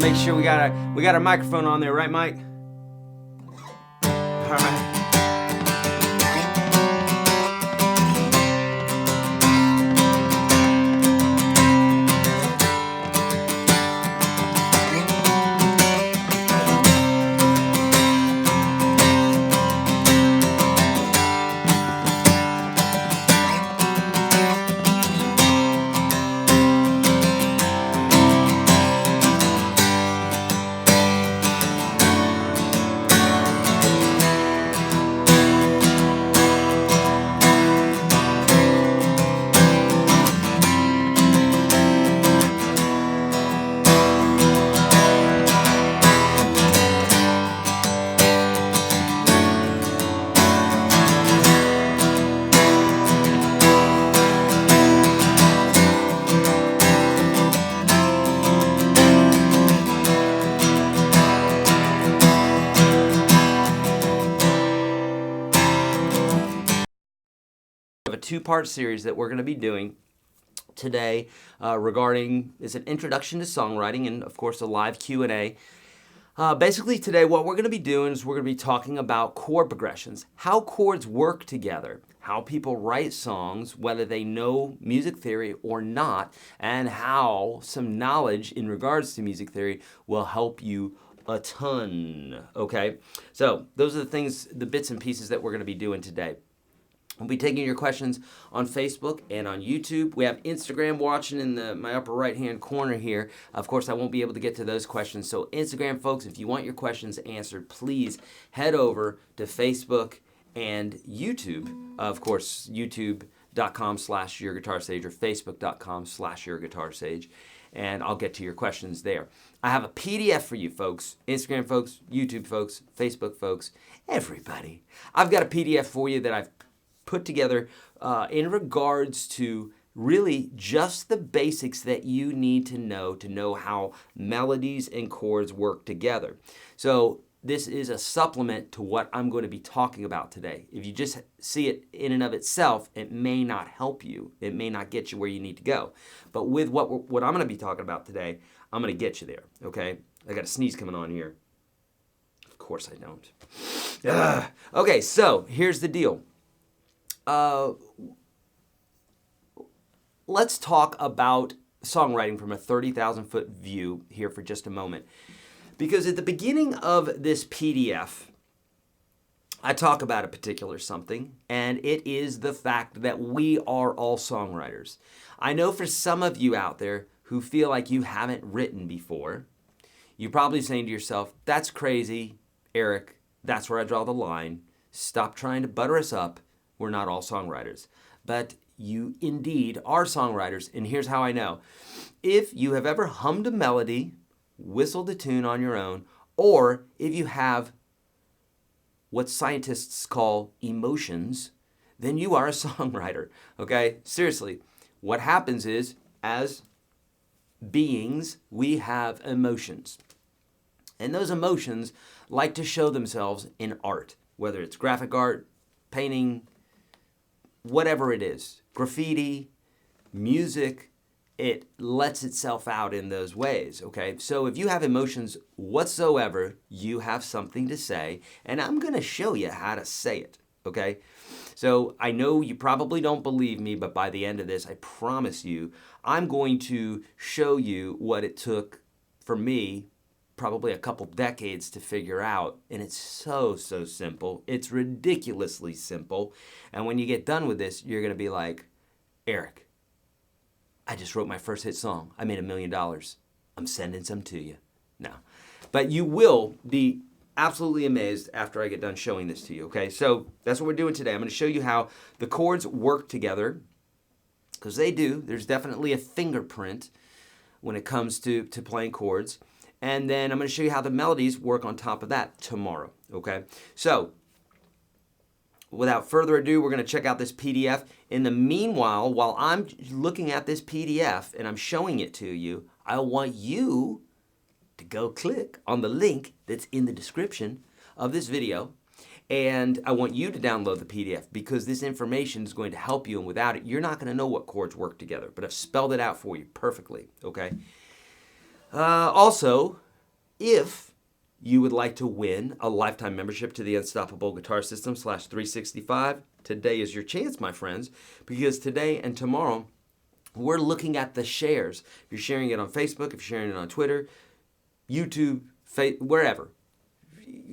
make sure we got our microphone on there, right, Mike? All right. A two-part series that we're going to be doing today regarding is an introduction to songwriting and of course a live Q&A. Basically today what we're going to be doing is we're going to be talking about chord progressions, how chords work together, how people write songs, whether they know music theory or not, and how some knowledge in regards to music theory will help you a ton, okay? So those are the things, the bits and pieces that we're going to be doing today. We'll be taking your questions on Facebook and on YouTube. We have Instagram watching in my upper right-hand corner here. Of course, I won't be able to get to those questions. So Instagram, folks, if you want your questions answered, please head over to Facebook and YouTube. Of course, youtube.com/YourGuitarSage or facebook.com/YourGuitarSage. And I'll get to your questions there. I have a PDF for you folks, Instagram folks, YouTube folks, Facebook folks, everybody. I've got a PDF for you that I've put together in regards to really just the basics that you need to know how melodies and chords work together. So this is a supplement to what I'm going to be talking about today. If you just see it in and of itself, it may not help you. It may not get you where you need to go. But with what I'm going to be talking about today, I'm going to get you there, okay? I got a sneeze coming on here. Of course I don't. Okay, so here's the deal. Let's talk about songwriting from a 30,000-foot view here for just a moment. Because at the beginning of this PDF, I talk about a particular something, and it is the fact that we are all songwriters. I know for some of you out there who feel like you haven't written before, you're probably saying to yourself, that's crazy, Eric, that's where I draw the line. Stop trying to butter us up. We're not all songwriters, but you indeed are songwriters, and here's how I know. If you have ever hummed a melody, whistled a tune on your own, or if you have what scientists call emotions, then you are a songwriter, okay? Seriously, what happens is, as beings, we have emotions, and those emotions like to show themselves in art, whether it's graphic art, painting, whatever it is, graffiti, music, it lets itself out in those ways, okay? So if you have emotions whatsoever, you have something to say, and I'm going to show you how to say it, okay? So I know you probably don't believe me, but by the end of this, I promise you, I'm going to show you what it took for me probably a couple decades to figure out, and it's so simple. It's ridiculously simple, and when you get done with this, you're going to be like, Eric, I just wrote my first hit song. I made $1 million. I'm sending some to you. No, but you will be absolutely amazed after I get done showing this to you, okay? So that's what we're doing today. I'm going to show you how the chords work together, because they do. There's definitely a fingerprint when it comes to playing chords. And then I'm going to show you how the melodies work on top of that tomorrow, okay? So, without further ado, we're going to check out this PDF. In the meanwhile, while I'm looking at this PDF and I'm showing it to you, I want you to go click on the link that's in the description of this video. And I want you to download the PDF because this information is going to help you, and without it, you're not going to know what chords work together. But I've spelled it out for you perfectly, okay? Also, If you would like to win a lifetime membership to the Unstoppable Guitar System /365, today is your chance, my friends, because today and tomorrow, we're looking at the shares. If you're sharing it on Facebook, if you're sharing it on Twitter, YouTube, wherever,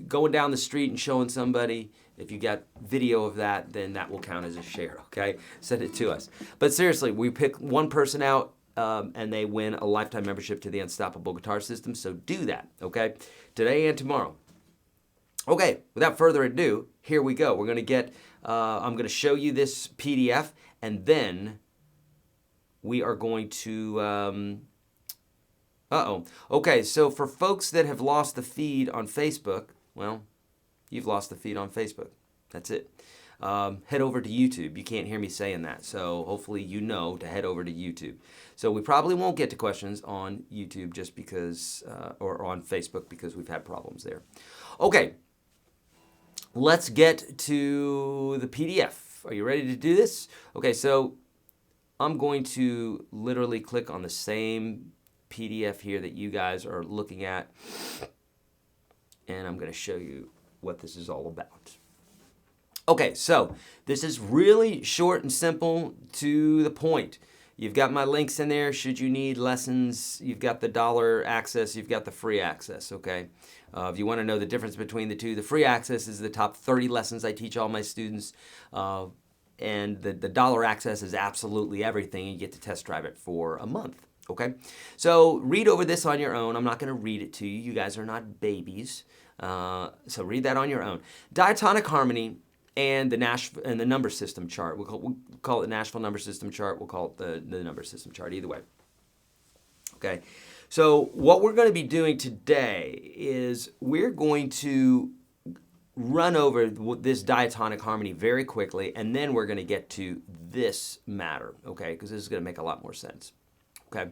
going down the street and showing somebody, if you got video of that, then that will count as a share, okay? Send it to us. But seriously, we pick one person out and they win a lifetime membership to the Unstoppable Guitar System, so do that, okay? Today and tomorrow. Okay, without further ado, here we go. We're going to I'm going to show you this PDF, and then we are going to, Okay, so for folks that have lost the feed on Facebook, well, you've lost the feed on Facebook. That's it. Head over to YouTube. You can't hear me saying that, so hopefully you know to head over to YouTube. So we probably won't get to questions on YouTube just because, or on Facebook because we've had problems there. Okay, let's get to the PDF. Are you ready to do this? Okay, so I'm going to literally click on the same PDF here that you guys are looking at, and I'm going to show you what this is all about. Okay, so this is really short and simple, to the point. You've got my links in there. Should you need lessons, you've got the $1 access, you've got the free access, okay? If you want to know the difference between the two, the free access is the top 30 lessons I teach all my students, and the $1 access is absolutely everything. You get to test drive it for a month, okay? So read over this on your own. I'm not going to read it to you. You guys are not babies, so read that on your own. Diatonic Harmony and the number system chart. We'll call it the Nashville number system chart. We'll call it the number system chart, either way. Okay, so what we're going to be doing today is we're going to run over this diatonic harmony very quickly, and then we're going to get to this matter, okay, because this is going to make a lot more sense. Okay,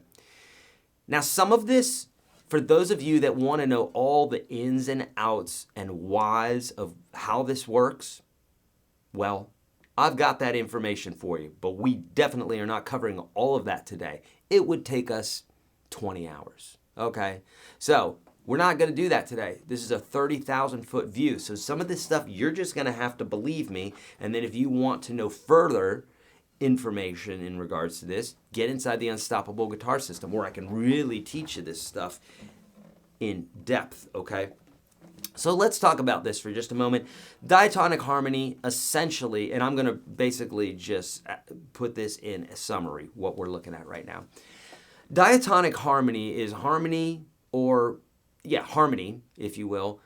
now some of this, for those of you that want to know all the ins and outs and whys of how this works, well, I've got that information for you, but we definitely are not covering all of that today. It would take us 20 hours, okay? So we're not going to do that today. This is a 30,000-foot view, so some of this stuff you're just going to have to believe me, and then if you want to know further information in regards to this, get inside the Unstoppable Guitar System, where I can really teach you this stuff in depth, okay? So let's talk about this for just a moment. Diatonic harmony, essentially, and I'm going to basically just put this in a summary, what we're looking at right now. Diatonic harmony is harmony, harmony, if you will,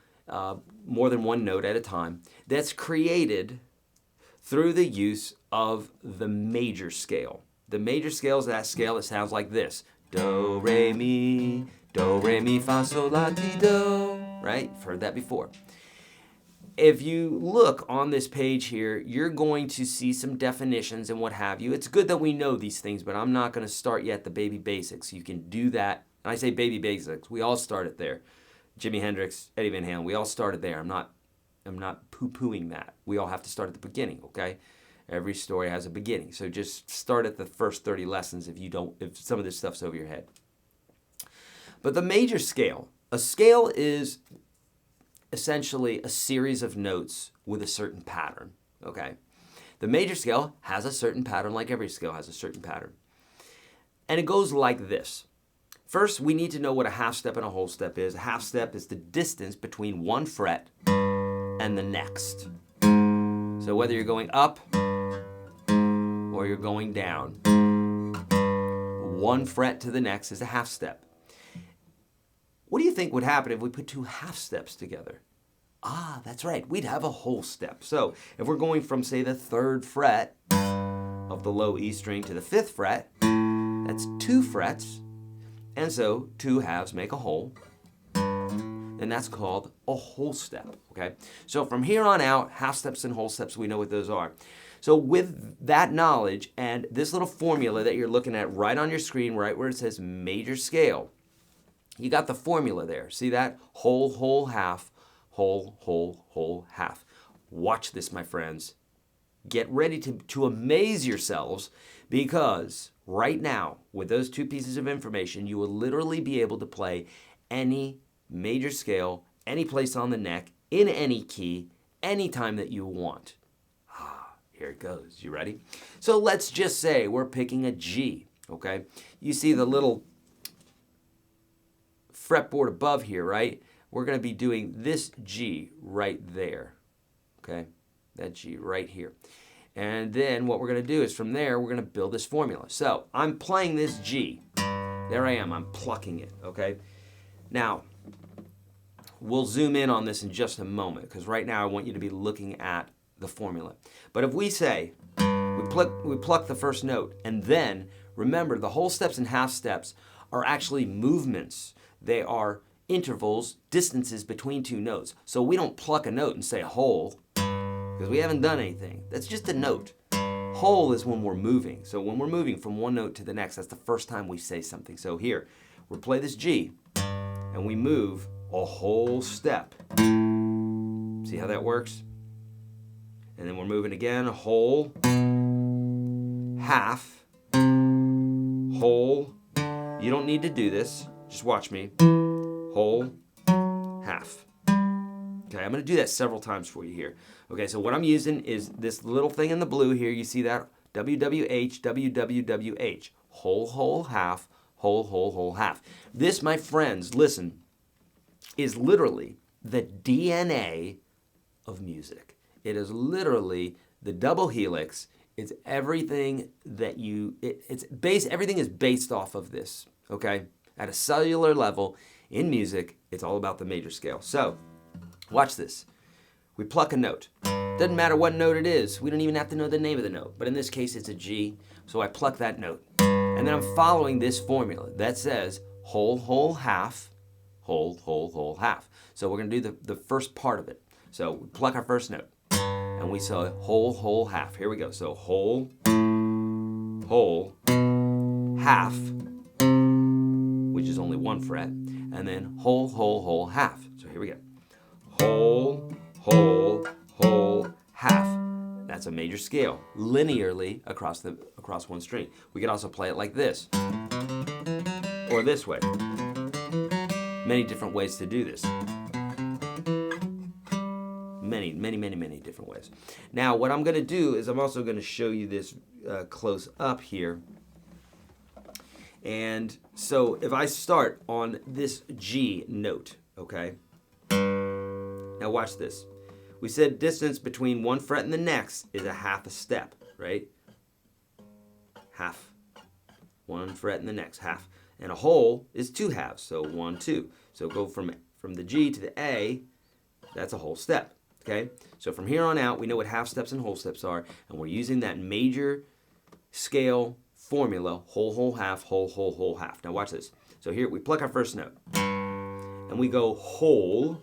more than one note at a time, that's created through the use of the major scale. The major scale is that scale that sounds like this. Do, re, mi, fa, sol, la, ti, do. Right? You've heard that before. If you look on this page here, you're going to see some definitions and what have you. It's good that we know these things, but I'm not going to start yet the baby basics. You can do that. And I say baby basics. We all started there. Jimi Hendrix, Eddie Van Halen, we all started there. I'm not poo-pooing that. We all have to start at the beginning, okay? Every story has a beginning. So just start at the first 30 lessons if some of this stuff's over your head. But the major scale, a scale is essentially a series of notes with a certain pattern, okay? The major scale has a certain pattern, like every scale has a certain pattern. And it goes like this. First, we need to know what a half step and a whole step is. A half step is the distance between one fret and the next. So whether you're going up or you're going down, one fret to the next is a half step. What do you think would happen if we put two half steps together? Ah, that's right, we'd have a whole step. So if we're going from, say, the 3rd fret of the low E string to the 5th fret, that's 2 frets, and so 2 halves make a whole, and that's called a whole step, okay? So from here on out, half steps and whole steps, we know what those are. So with that knowledge and this little formula that you're looking at right on your screen, right where it says major scale, you got the formula there. See that? Whole, whole, half, whole, whole, whole, half. Watch this, my friends. Get ready to amaze yourselves, because right now, with those two pieces of information, you will literally be able to play any major scale, any place on the neck, in any key, anytime that you want. Here it goes. You ready? So let's just say we're picking a G, okay? You see the little fretboard above here, right? We're going to be doing this G right there, okay? That G right here. And then what we're going to do is from there, we're going to build this formula. So I'm playing this G. There I am. I'm plucking it, okay? Now, we'll zoom in on this in just a moment because right now I want you to be looking at the formula. But if we say we pluck the first note, and then remember the whole steps and half steps are actually movements. They are intervals, distances between two notes. So we don't pluck a note and say whole because we haven't done anything. That's just a note. Whole is when we're moving. So when we're moving from one note to the next, that's the first time we say something. So here, we'll play this G, and we move a whole step. See how that works? And then we're moving again, a whole, half, whole. You don't need to do this. Just watch me. Whole, half. Okay, I'm going to do that several times for you here. Okay, so what I'm using is this little thing in the blue here. You see that? WWH, WWWH. Whole, whole, half, whole, whole, whole, half. This, my friends, listen, is literally the DNA of music. It is literally the double helix. It's everything that everything is based off of this, okay? At a cellular level in music, it's all about the major scale. So, watch this. We pluck a note. Doesn't matter what note it is. We don't even have to know the name of the note. But in this case, it's a G. So I pluck that note. And then I'm following this formula that says whole, whole, half, whole, whole, whole, half. So we're going to do the first part of it. So we pluck our first note. And we say whole, whole, half. Here we go. So whole, whole, half, which is only one fret. And then whole, whole, whole, half. So here we go. Whole, whole, whole, half. That's a major scale, linearly across one string. We can also play it like this, or this way. Many different ways to do this. Many, many, many, many different ways. Now, what I'm going to do is I'm also going to show you this close up here. And so if I start on this G note, okay? Now watch this. We said distance between one fret and the next is a half a step, right? Half. One fret and the next, half. And a whole is two halves, so 1, 2. So go from the G to the A, that's a whole step, okay? So from here on out, we know what half steps and whole steps are, and we're using that major scale formula, whole, whole, half, whole, whole, whole, half. Now watch this. So here we pluck our first note, and we go whole,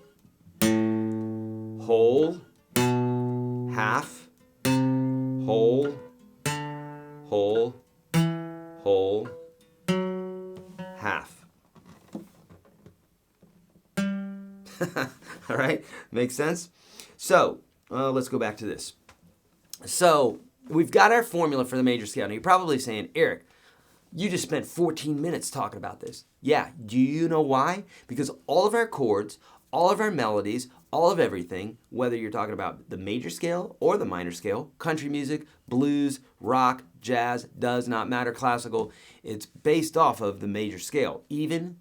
whole, half, whole, whole, whole, half. All right, makes sense? So let's go back to this. So we've got our formula for the major scale. Now you're probably saying, Eric, you just spent 14 minutes talking about this. Yeah, do you know why? Because all of our chords, all of our melodies, all of everything, whether you're talking about the major scale or the minor scale, country music, blues, rock, jazz, does not matter, classical, it's based off of the major scale, even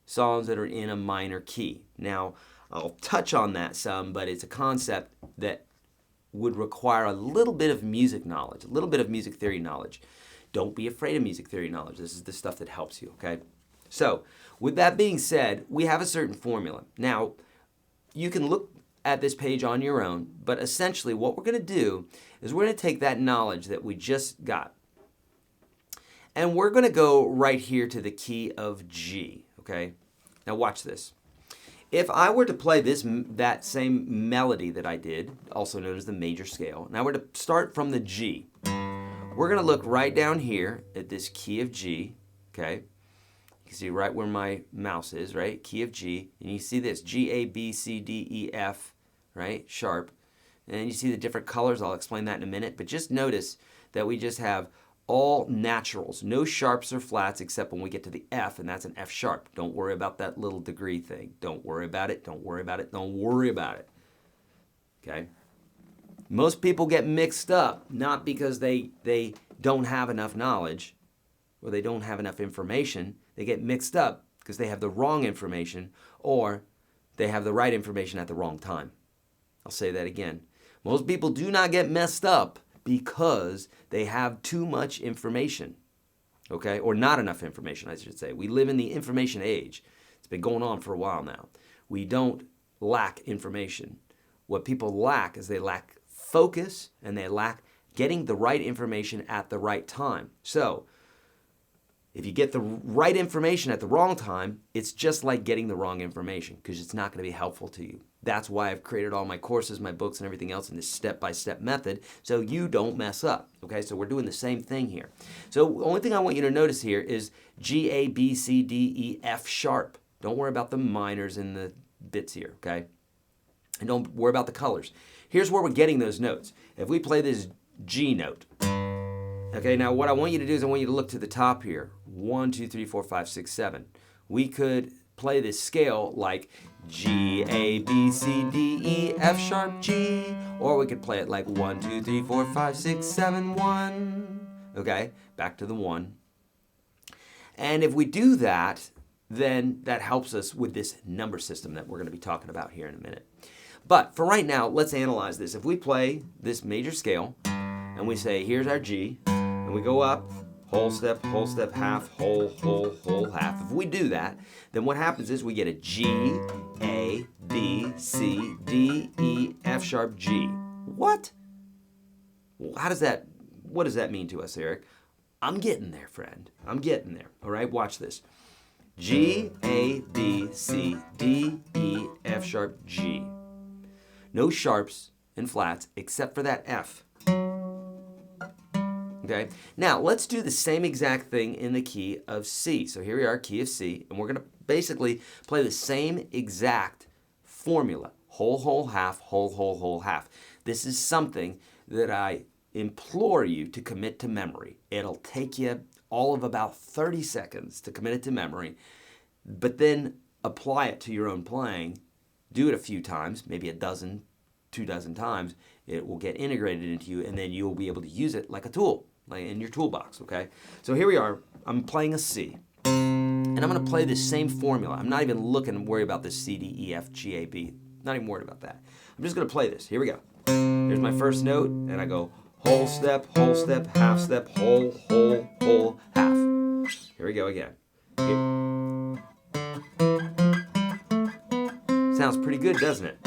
songs that are in a minor key. Now, I'll touch on that some, but it's a concept that would require a little bit of music knowledge, a little bit of music theory knowledge. Don't be afraid of music theory knowledge. This is the stuff that helps you, okay? So, with that being said, we have a certain formula. Now, you can look at this page on your own, but essentially what we're going to do is we're going to take that knowledge that we just got, and we're going to go right here to the key of G, okay? Now watch this. If I were to play that same melody that I did, also known as the major scale, and I were to start from the G, we're going to look right down here at this key of G, okay? You can see right where my mouse is, right? Key of G. And you see this, G, A, B, C, D, E, F, right? Sharp. And you see the different colors. I'll explain that in a minute. But just notice that we just have all naturals, no sharps or flats except when we get to the F, and that's an F sharp. Don't worry about that little degree thing. Don't worry about it, don't worry about it, don't worry about it. Okay? Most people get mixed up, not because they don't have enough knowledge or they don't have enough information. They get mixed up because they have the wrong information or they have the right information at the wrong time. I'll say that again. Most people do not get messed up because they have too much information, okay? Or not enough information, I should say. We live in the information age. It's been going on for a while now. We don't lack information. What people lack is they lack focus and they lack getting the right information at the right time. So, if you get the right information at the wrong time, it's just like getting the wrong information because it's not going to be helpful to you. That's why I've created all my courses, my books, and everything else in this step-by-step method so you don't mess up. Okay, so we're doing the same thing here. So the only thing I want you to notice here is G, A, B, C, D, E, F sharp. Don't worry about the minors and the bits here, okay? And don't worry about the colors. Here's where we're getting those notes. If we play this G note, okay, now what I want you to do is I want you to look to the top here. 1, 2, 3, 4, 5, 6, 7. We could play this scale like G, A, B, C, D, E, F sharp, G. Or we could play it like 1, 2, 3, 4, 5, 6, 7, 1. Okay, back to the 1. And if we do that, then that helps us with this number system that we're going to be talking about here in a minute. But for right now, let's analyze this. If we play this major scale and we say, here's our G, and we go up, whole step, half, whole, half. If we do that, then what happens is we get a G, A, B, C, D, E, F sharp, G. What? What does that mean to us, Eric? I'm getting there, friend. I'm getting there. All right, watch this. G, A, B, C, D, E, F sharp, G. No sharps and flats except for that F. Okay, now let's do the same exact thing in the key of C. So here we are, key of C, and we're going to basically play the same exact formula. Whole, half, whole, half. This is something that I implore you to commit to memory. It'll take you all of about 30 seconds to commit it to memory, but then apply it to your own playing. Do it a few times, maybe a dozen, 2 dozen times. It will get integrated into you, and then you'll be able to use it like a tool, like in your toolbox, okay? So here we are. I'm playing a C, and I'm going to play this same formula. I'm not even looking to worry about this C, D, E, F, G, A, B. Not even worried about that. I'm just going to play this. Here we go. Here's my first note, and I go whole step, half step, whole, half. Here we go again. Sounds pretty good, doesn't it?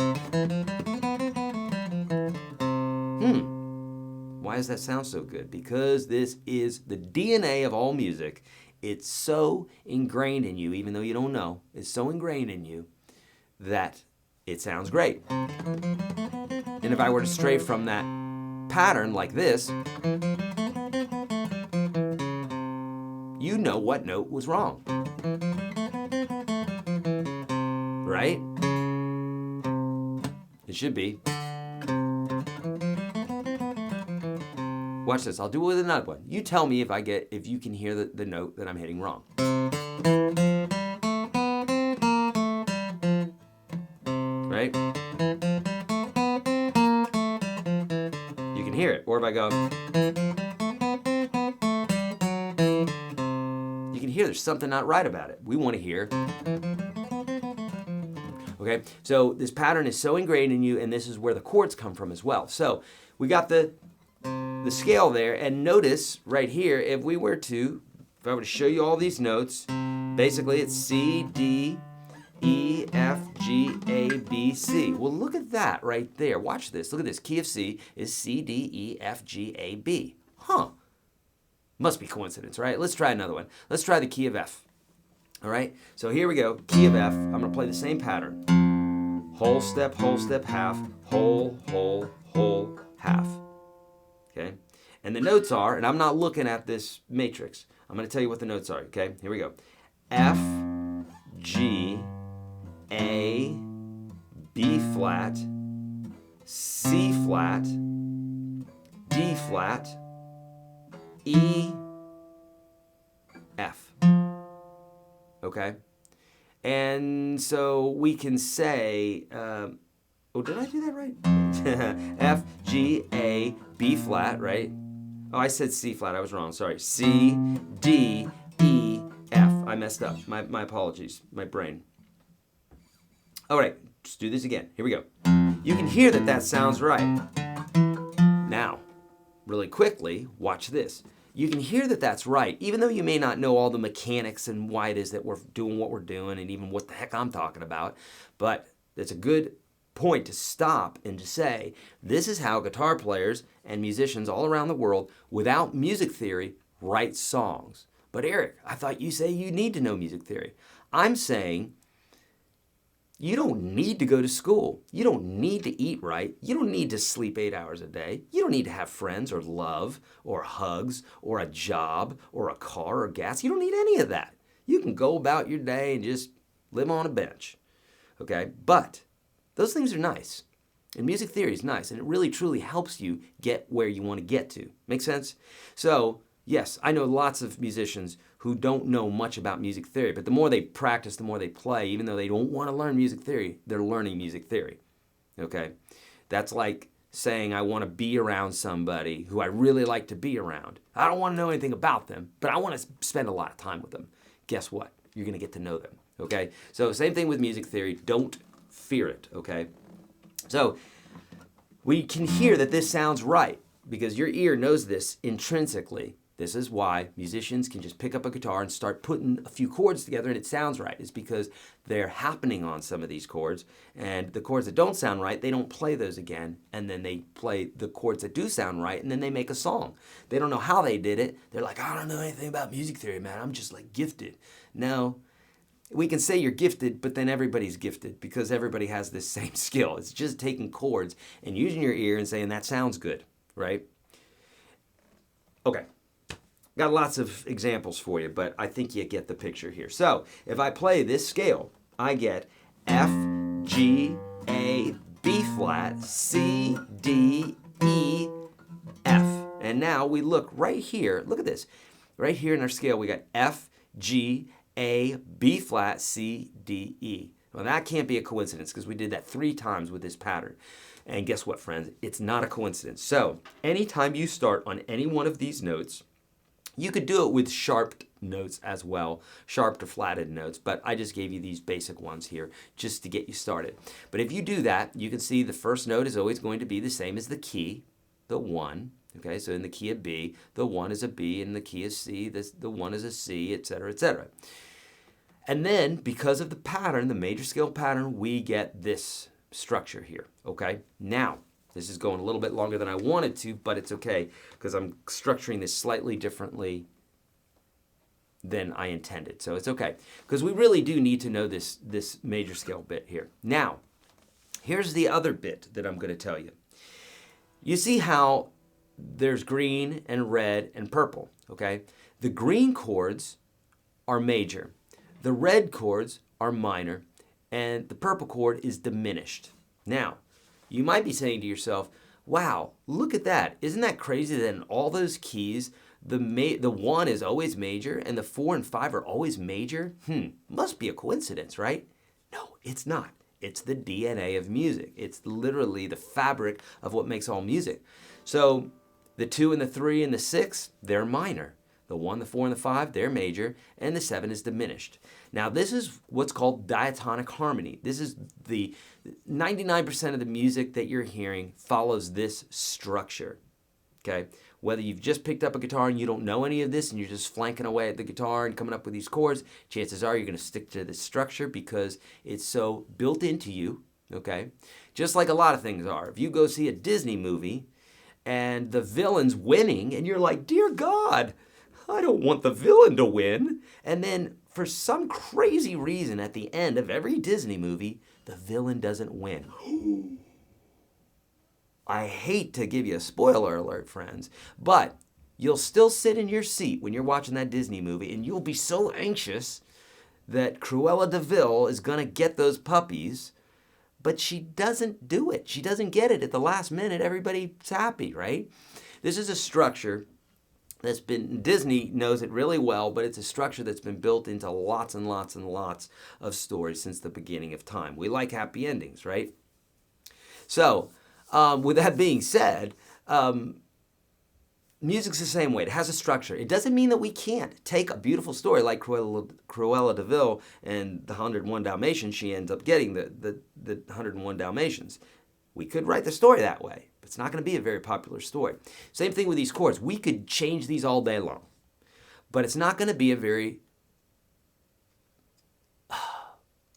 Why does that sound so good? Because this is the DNA of all music. It's so ingrained in you, even though you don't know. It's so ingrained in you that it sounds great. And if I were to stray from that pattern like this, you know what note was wrong. Right? It should be. Watch this. I'll do it with another one. You tell me if you can hear the note that I'm hitting wrong. Right? You can hear it. Or if I go, you can hear there's something not right about it. We want to hear. Okay? So this pattern is so ingrained in you, and this is where the chords come from as well. So we got the scale there, and notice right here, if I were to show you all these notes, basically it's C, D, E, F, G, A, B, C. Well, look at that right there. Watch this. Look at this. Key of C is C, D, E, F, G, A, B. Huh. Must be coincidence, right? Let's try another one. Let's try the key of F. All right? So here we go. Key of F. I'm going to play the same pattern. Whole step, half, whole, half. Okay? And the notes are, and I'm not looking at this matrix. I'm going to tell you what the notes are, okay? Here we go. F, G, A, B flat, C flat, D flat, E, F. Okay? And so we can say, oh, did I do that right? F, G, A, B flat, right? Oh, I said C flat. I was wrong. Sorry. C, D, E, F. I messed up. My apologies. My brain. All right. Let's do this again. Here we go. You can hear that that sounds right. Now, really quickly, watch this. You can hear that that's right, even though you may not know all the mechanics and why it is that we're doing what we're doing and even what the heck I'm talking about. But it's a good point to stop and to say, this is how guitar players and musicians all around the world, without music theory, write songs. But Eric, I thought you say you need to know music theory. I'm saying you don't need to go to school. You don't need to eat right. You don't need to sleep 8 hours a day. You don't need to have friends or love or hugs or a job or a car or gas. You don't need any of that. You can go about your day and just live on a bench. Okay? But those things are nice. And music theory is nice. And it really truly helps you get where you want to get to. Make sense? So, yes, I know lots of musicians who don't know much about music theory, but the more they practice, the more they play, even though they don't want to learn music theory, they're learning music theory, okay? That's like saying I want to be around somebody who I really like to be around. I don't want to know anything about them, but I want to spend a lot of time with them. Guess what? You're going to get to know them, okay? So same thing with music theory. Don't fear it, okay? So we can hear that this sounds right because your ear knows this intrinsically. This is why musicians can just pick up a guitar and start putting a few chords together and it sounds right. It's because they're happening on some of these chords, and the chords that don't sound right, they don't play those again, and then they play the chords that do sound right, and then they make a song. They don't know how they did it. They're like, I don't know anything about music theory, man. I'm just like gifted. No, we can say you're gifted, but then everybody's gifted because everybody has this same skill. It's just taking chords and using your ear and saying that sounds good, right? Okay. Got lots of examples for you, but I think you get the picture here. So if I play this scale, I get F, G, A, B flat, C, D, E, F. And now we look right here. Look at this. Right here in our scale, we got F, G, A, B flat, C, D, E. Well, that can't be a coincidence because we did that 3 times with this pattern. And guess what, friends? It's not a coincidence. So anytime you start on any one of these notes, you could do it with sharped notes as well, sharped or flatted notes, but I just gave you these basic ones here just to get you started. But if you do that, you can see the first note is always going to be the same as the key, the 1. Okay, so in the key of B, the 1 is a B, in the key of C, the 1 is a C, etc., etc. And then, because of the pattern, the major scale pattern, we get this structure here, okay? Now, this is going a little bit longer than I wanted to, but it's okay because I'm structuring this slightly differently than I intended. So it's okay because we really do need to know this major scale bit here. Now, here's the other bit that I'm going to tell you. You see how there's green and red and purple, okay? The green chords are major. The red chords are minor, and the purple chord is diminished. Now, you might be saying to yourself, wow, look at that. Isn't that crazy that in all those keys, the 1 is always major and the 4 and 5 are always major? Must be a coincidence, right? No, it's not. It's the DNA of music. It's literally the fabric of what makes all music. So the 2 and the 3 and the 6, they're minor. The 1, the 4, and the 5, they're major, and the 7 is diminished. Now, this is what's called diatonic harmony. This is the 99% of the music that you're hearing follows this structure, okay? Whether you've just picked up a guitar and you don't know any of this and you're just flanking away at the guitar and coming up with these chords, chances are you're going to stick to this structure because it's so built into you, okay? Just like a lot of things are. If you go see a Disney movie and the villain's winning and you're like, dear God, I don't want the villain to win. And then for some crazy reason at the end of every Disney movie, the villain doesn't win. I hate to give you a spoiler alert, friends, but you'll still sit in your seat when you're watching that Disney movie and you'll be so anxious that Cruella de Vil is going to get those puppies, but she doesn't do it. She doesn't get it at the last minute. Everybody's happy, right? This is a structure that's been, Disney knows it really well, but it's a structure that's been built into lots and lots and lots of stories since the beginning of time. We like happy endings, right? So, with that being said, music's the same way. It has a structure. It doesn't mean that we can't take a beautiful story like Cruella de Vil and the 101 Dalmatians. She ends up getting the 101 Dalmatians. We could write the story that way, but it's not going to be a very popular story. Same thing with these chords. We could change these all day long, but it's not going to be a very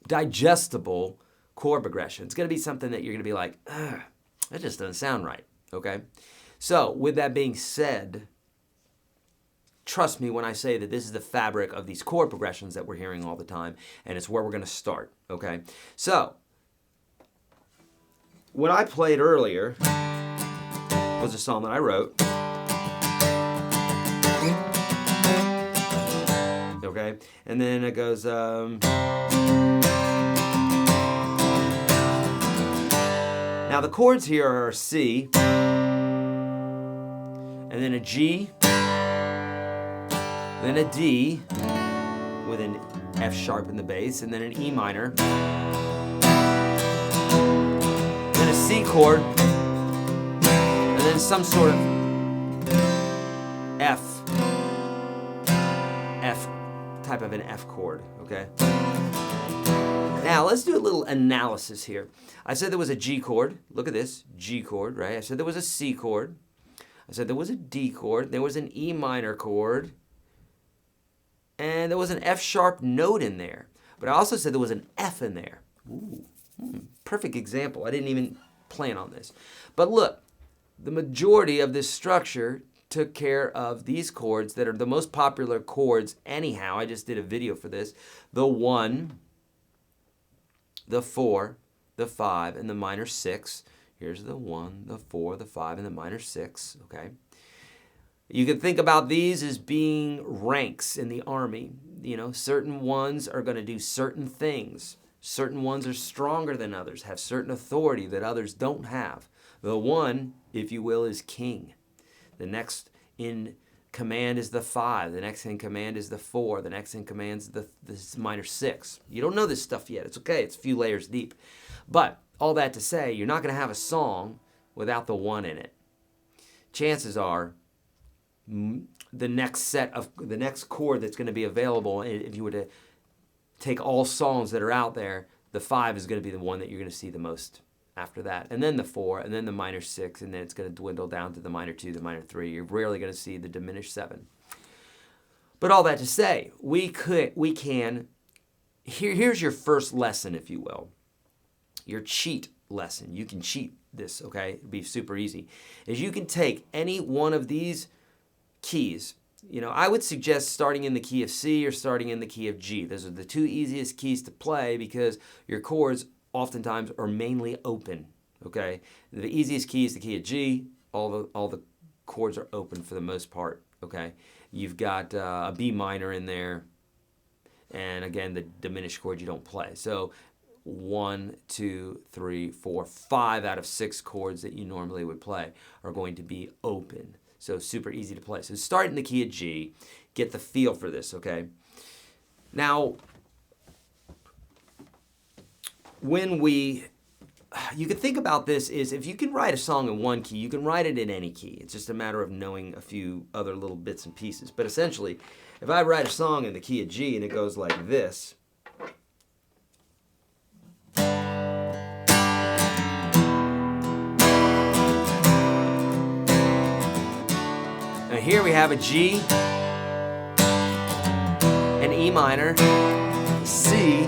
digestible chord progression. It's going to be something that you're going to be like, that just doesn't sound right, okay? So, with that being said, trust me when I say that this is the fabric of these chord progressions that we're hearing all the time, and it's where we're going to start, okay? So, what I played earlier was a song that I wrote, okay? And then it goes, now the chords here are a C, and then a G, then a D with an F sharp in the bass, and then an E minor, then a C chord, and then some sort of F type of an F chord, okay? Now, let's do a little analysis here. I said there was a G chord. Look at this, G chord, right? I said there was a C chord. I said there was a D chord. There was an E minor chord. And there was an F sharp note in there. But I also said there was an F in there. Ooh, perfect example. I didn't even plan on this. But look, the majority of this structure took care of these chords that are the most popular chords anyhow. I just did a video for this. The 1, the 4, the 5, and the minor 6. Here's the 1, the 4, the 5, and the minor 6, okay? You can think about these as being ranks in the army. You know, certain ones are going to do certain things. Certain ones are stronger than others, have certain authority that others don't have. The 1, if you will, is king. The next in command is the 5. The next in command is the 4. The next in command is the minor 6. You don't know this stuff yet. It's okay. It's a few layers deep. But all that to say, you're not going to have a song without the 1 in it. Chances are the next chord that's going to be available, if you were to take all songs that are out there, the 5 is going to be the one that you're going to see the most after that. And then the 4, and then the minor 6, and then it's going to dwindle down to the minor 2, the minor 3. You're rarely going to see the diminished 7. But all that to say, here's your first lesson, if you will. Your cheat lesson. You can cheat this, okay? It'll be super easy. Is you can take any one of these keys. You know, I would suggest starting in the key of C or starting in the key of G. Those are the two easiest keys to play because your chords oftentimes are mainly open, okay? The easiest key is the key of G. All the chords are open for the most part, okay? You've got a B minor in there, and again, the diminished chord you don't play. So 1, 2, 3, 4, 5 out of 6 chords that you normally would play are going to be open. So super easy to play. So start in the key of G, get the feel for this, okay? Now, you can think about this is if you can write a song in one key, you can write it in any key. It's just a matter of knowing a few other little bits and pieces. But essentially, if I write a song in the key of G and it goes like this, now here we have a G, an E minor, C,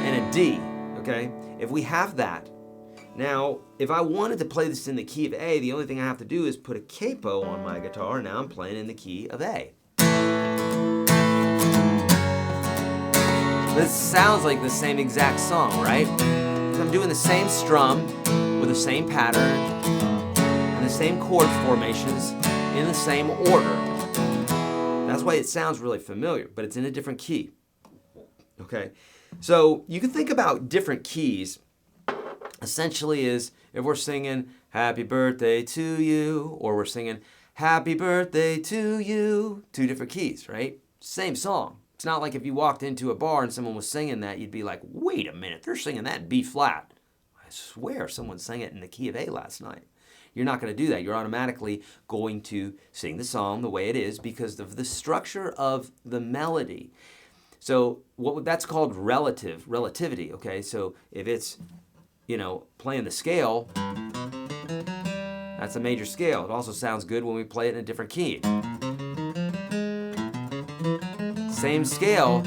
and a D, okay? If we have that, now, if I wanted to play this in the key of A, the only thing I have to do is put a capo on my guitar, and now I'm playing in the key of A. This sounds like the same exact song, right? I'm doing the same strum with the same pattern and the same chord formations in the same order. That's why it sounds really familiar, but it's in a different key, okay? So you can think about different keys essentially is if we're singing happy birthday to you, or we're singing Happy birthday to you. Two different keys, right? Same song. It's not like if you walked into a bar and someone was singing that, you'd be like, wait a minute, they're singing that in B flat. I swear someone sang it in the key of A last night. You're not going to do that. You're automatically going to sing the song the way it is because of the structure of the melody. So that's called relativity, okay? So if it's, playing the scale, that's a major scale. It also sounds good when we play it in a different key. Same scale,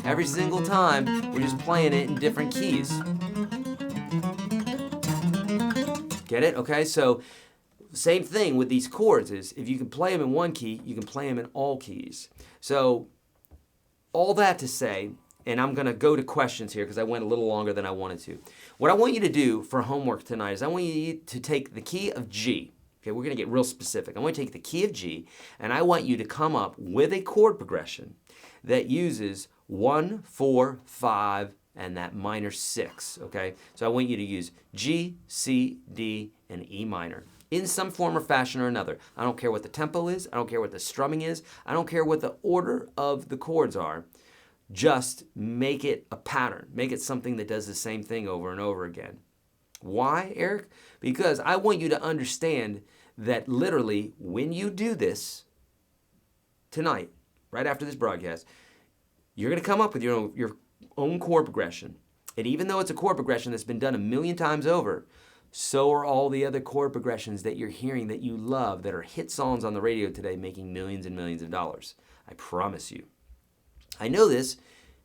every single time, we're just playing it in different keys. Get it? Okay, so same thing with these chords is if you can play them in one key, you can play them in all keys. So all that to say, and I'm going to go to questions here because I went a little longer than I wanted to. What I want you to do for homework tonight is I want you to take the key of G. Okay, we're going to get real specific. I want you to take the key of G, and I want you to come up with a chord progression that uses 1, 4, 5, and that minor 6, okay? So I want you to use G, C, D, and E minor in some form or fashion or another. I don't care what the tempo is. I don't care what the strumming is. I don't care what the order of the chords are. Just make it a pattern. Make it something that does the same thing over and over again. Why, Eric? Because I want you to understand that literally when you do this tonight, right after this broadcast, you're going to come up with your own chord progression. And even though it's a chord progression that's been done a million times over, so are all the other chord progressions that you're hearing that you love, that are hit songs on the radio today, making millions and millions of dollars. I promise you. I know this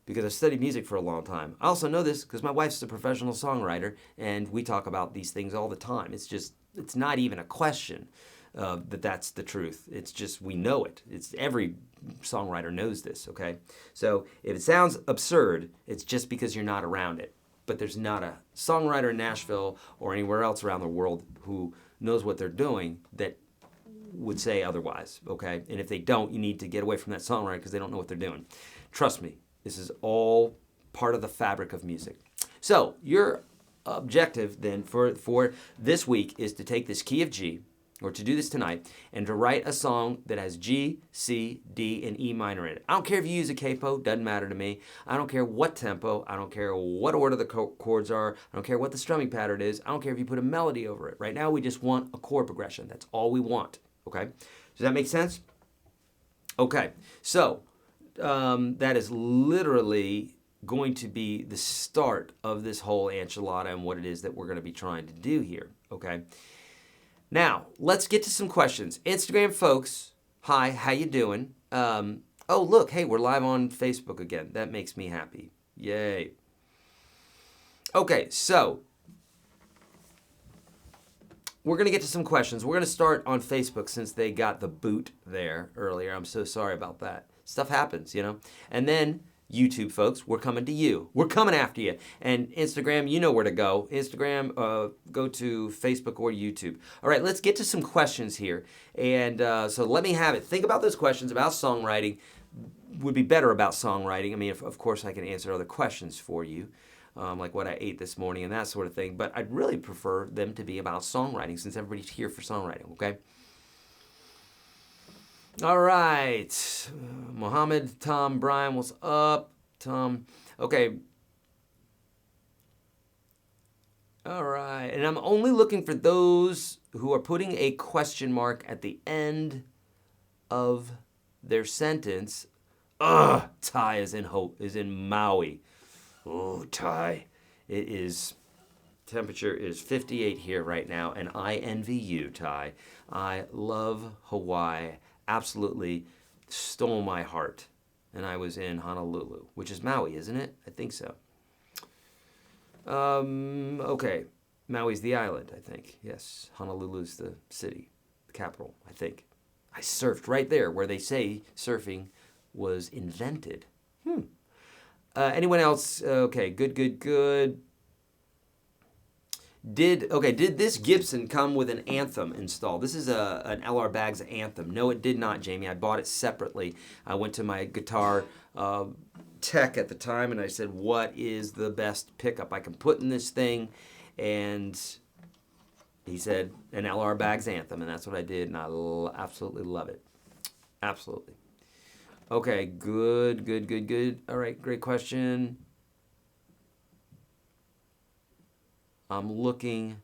because I've studied music for a long time. I also know this because my wife's a professional songwriter, and we talk about these things all the time. It's not even a question that that's the truth. It's just we know it. Every songwriter knows this, okay? So if it sounds absurd, it's just because you're not around it. But there's not a songwriter in Nashville or anywhere else around the world who knows what they're doing that would say otherwise, okay? And if they don't, you need to get away from that songwriter because they don't know what they're doing. Trust me, this is all part of the fabric of music. So your objective then for this week is to take this key of G, or to do this tonight, and to write a song that has G, C, D, and E minor in it. I don't care if you use a capo, doesn't matter to me. I don't care what tempo, I don't care what order the chords are, I don't care what the strumming pattern is, I don't care if you put a melody over it. Right now we just want a chord progression. That's all we want, okay? Does that make sense? Okay, so that is literally going to be the start of this whole enchilada and what it is that we're going to be trying to do here, okay? Now, let's get to some questions. Instagram folks, hi, how you doing? Oh, look, hey, we're live on Facebook again. That makes me happy. Yay. Okay, so we're going to get to some questions. We're going to start on Facebook since they got the boot there earlier. I'm so sorry about that. Stuff happens, And then YouTube folks, we're coming to you. We're coming after you. And Instagram, you know where to go. Instagram, go to Facebook or YouTube. All right, let's get to some questions here. And so let me have it. Think about those questions about songwriting. Would be better about songwriting. I mean, of course, I can answer other questions for you, like what I ate this morning and that sort of thing. But I'd really prefer them to be about songwriting since everybody's here for songwriting, okay? All right, Mohammed, Tom, Brian, what's up? Tom, okay. All right, and I'm only looking for those who are putting a question mark at the end of their sentence. Ty is in Maui. Oh, Ty, temperature is 58 here right now, and I envy you, Ty. I love Hawaii. Absolutely stole my heart. And I was in Honolulu, which is Maui, isn't it? I think so. Okay. Maui's the island, I think. Yes. Honolulu's the city, the capital, I think. I surfed right there where they say surfing was invented. Anyone else? Okay, good. Did this Gibson come with an Anthem installed? This is an LR Baggs Anthem. No, it did not, Jamie. I bought it separately. I went to my guitar tech at the time, and I said, what is the best pickup I can put in this thing? And, He said an L.R. Baggs anthem, and that's what I did, and I absolutely love it. Absolutely. Okay, good. All right, great question. I'm looking.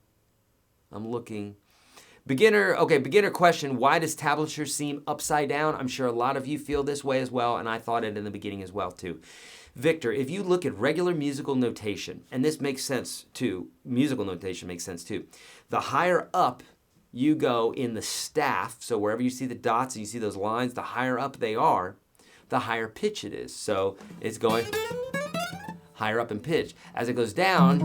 Beginner question. Why does tablature seem upside down? I'm sure a lot of you feel this way as well, and I thought it in the beginning as well too. Victor, if you look at regular musical notation, and this makes sense too, musical notation makes sense too. The higher up you go in the staff, so wherever you see the dots and you see those lines, the higher up they are, the higher pitch it is. So it's going higher up in pitch. As it goes down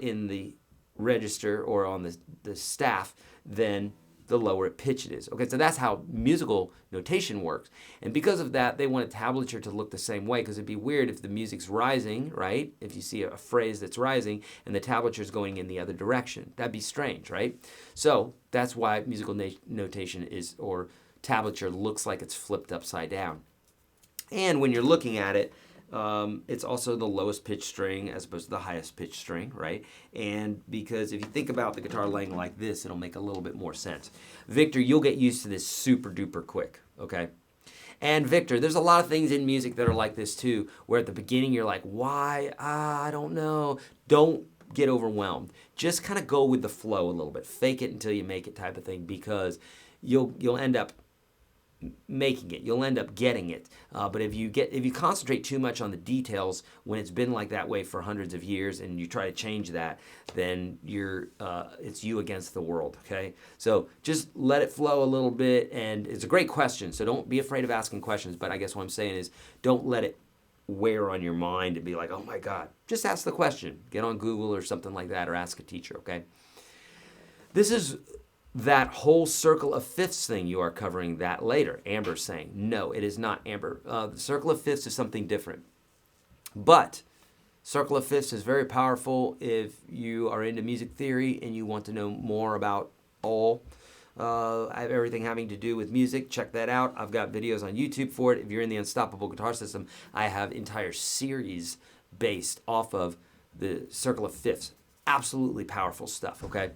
in the register or on the staff, then the lower pitch it is. Okay, so that's how musical notation works. And because of that, they want a tablature to look the same way, because it'd be weird if the music's rising, right? If you see a phrase that's rising and the tablature is going in the other direction. That'd be strange, right? So that's why musical notation is, or tablature looks like it's flipped upside down. And when you're looking at it, it's also the lowest pitch string as opposed to the highest pitch string, right? And because if you think about the guitar laying like this, it'll make a little bit more sense. Victor, you'll get used to this super duper quick, okay? And Victor, there's a lot of things in music that are like this too, where at the beginning you're like, why? I don't know. Don't get overwhelmed. Just kind of go with the flow a little bit. Fake it until you make it type of thing, because you'll end up making it. You'll end up getting it. But if you concentrate too much on the details when it's been like that way for hundreds of years and you try to change that, then it's you against the world, okay? So just let it flow a little bit, and it's a great question, so don't be afraid of asking questions, but I guess what I'm saying is don't let it wear on your mind and be like, oh my God. Just ask the question. Get on Google or something like that, or ask a teacher, okay? This is that whole circle of fifths thing. You are covering that later. Amber's saying, no, it is not, Amber. The circle of fifths is something different. But circle of fifths is very powerful if you are into music theory and you want to know more about everything having to do with music. Check that out. I've got videos on YouTube for it. If you're in the Unstoppable Guitar System, I have entire series based off of the circle of fifths. Absolutely powerful stuff, okay?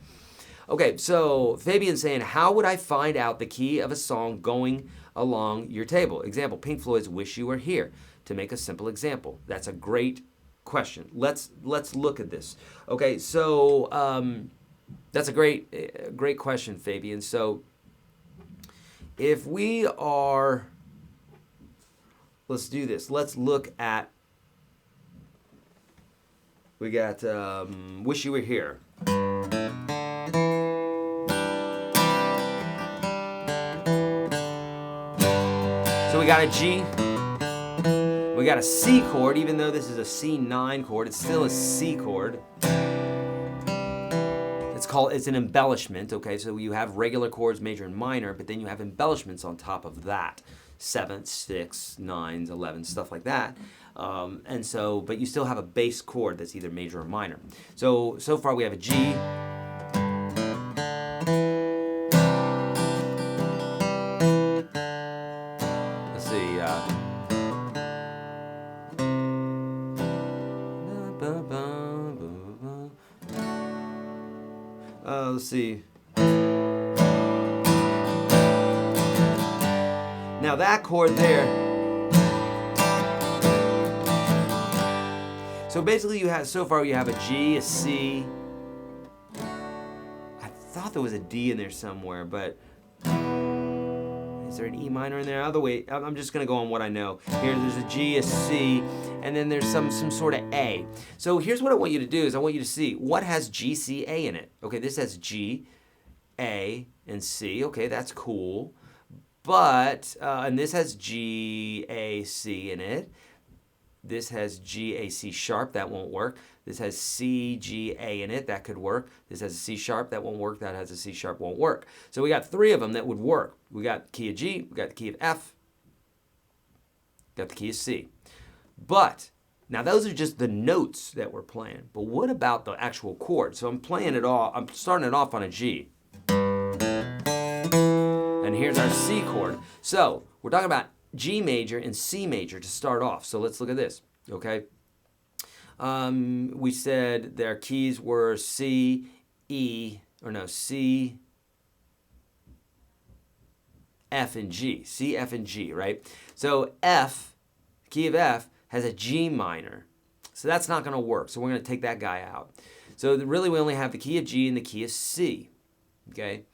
Okay, so Fabian's saying, how would I find out the key of a song going along your table? Example, Pink Floyd's Wish You Were Here, to make a simple example. That's a great question. Let's look at this. Okay, so that's a great question, Fabian. So if we are, let's do this. Let's look at, we got Wish You Were Here. So we got a G, we got a C chord. Even though this is a C9 chord, it's still a C chord. It's an embellishment, okay? So you have regular chords, major and minor, but then you have embellishments on top of that. 7th, 6th, 9s, 11s, stuff like that. But you still have a bass chord that's either major or minor. So far we have a G, let's see. Now that chord there. So basically so far you have a G, a C. I thought there was a D in there somewhere, but is there an E minor in there? Other way, I'm just gonna go on what I know. Here, there's a G, a C, and then there's some sort of A. So here's what I want you to do is I want you to see what has G, C, A in it. Okay, this has G, A, and C. Okay, that's cool. But, and this has G, A, C in it. This has G, A, C sharp. That won't work. This has C, G, A in it. That could work. This has a C sharp. That won't work. That has a C sharp. Won't work. So we got 3 of them that would work. We got the key of G. We got the key of F. Got the key of C. But now those are just the notes that we're playing. But what about the actual chord? So I'm starting it off on a G. And here's our C chord. So we're talking about G major and C major to start off. So let's look at this, okay? We said their keys were C, E, or no, C, F, and G. C, F, and G, right? So F, key of F, has a G minor. So that's not going to work. So we're going to take that guy out. So really we only have the key of G and the key of C. Okay?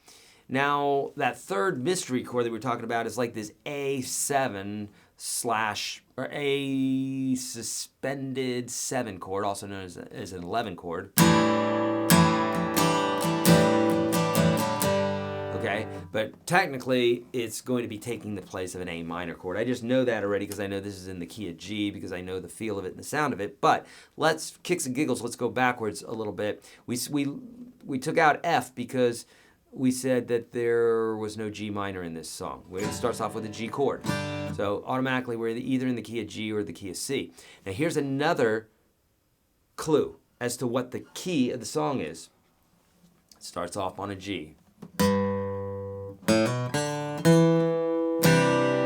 Now, that third mystery chord that we're talking about is like this A7 slash, or A suspended 7 chord, also known as an 11 chord. Okay, but technically it's going to be taking the place of an A minor chord. I just know that already because I know this is in the key of G, because I know the feel of it and the sound of it. But let's, kicks and giggles, let's go backwards a little bit. We took out F because we said that there was no G minor in this song. It starts off with a G chord. So automatically we're either in the key of G or the key of C. Now here's another clue as to what the key of the song is. It starts off on a G. Now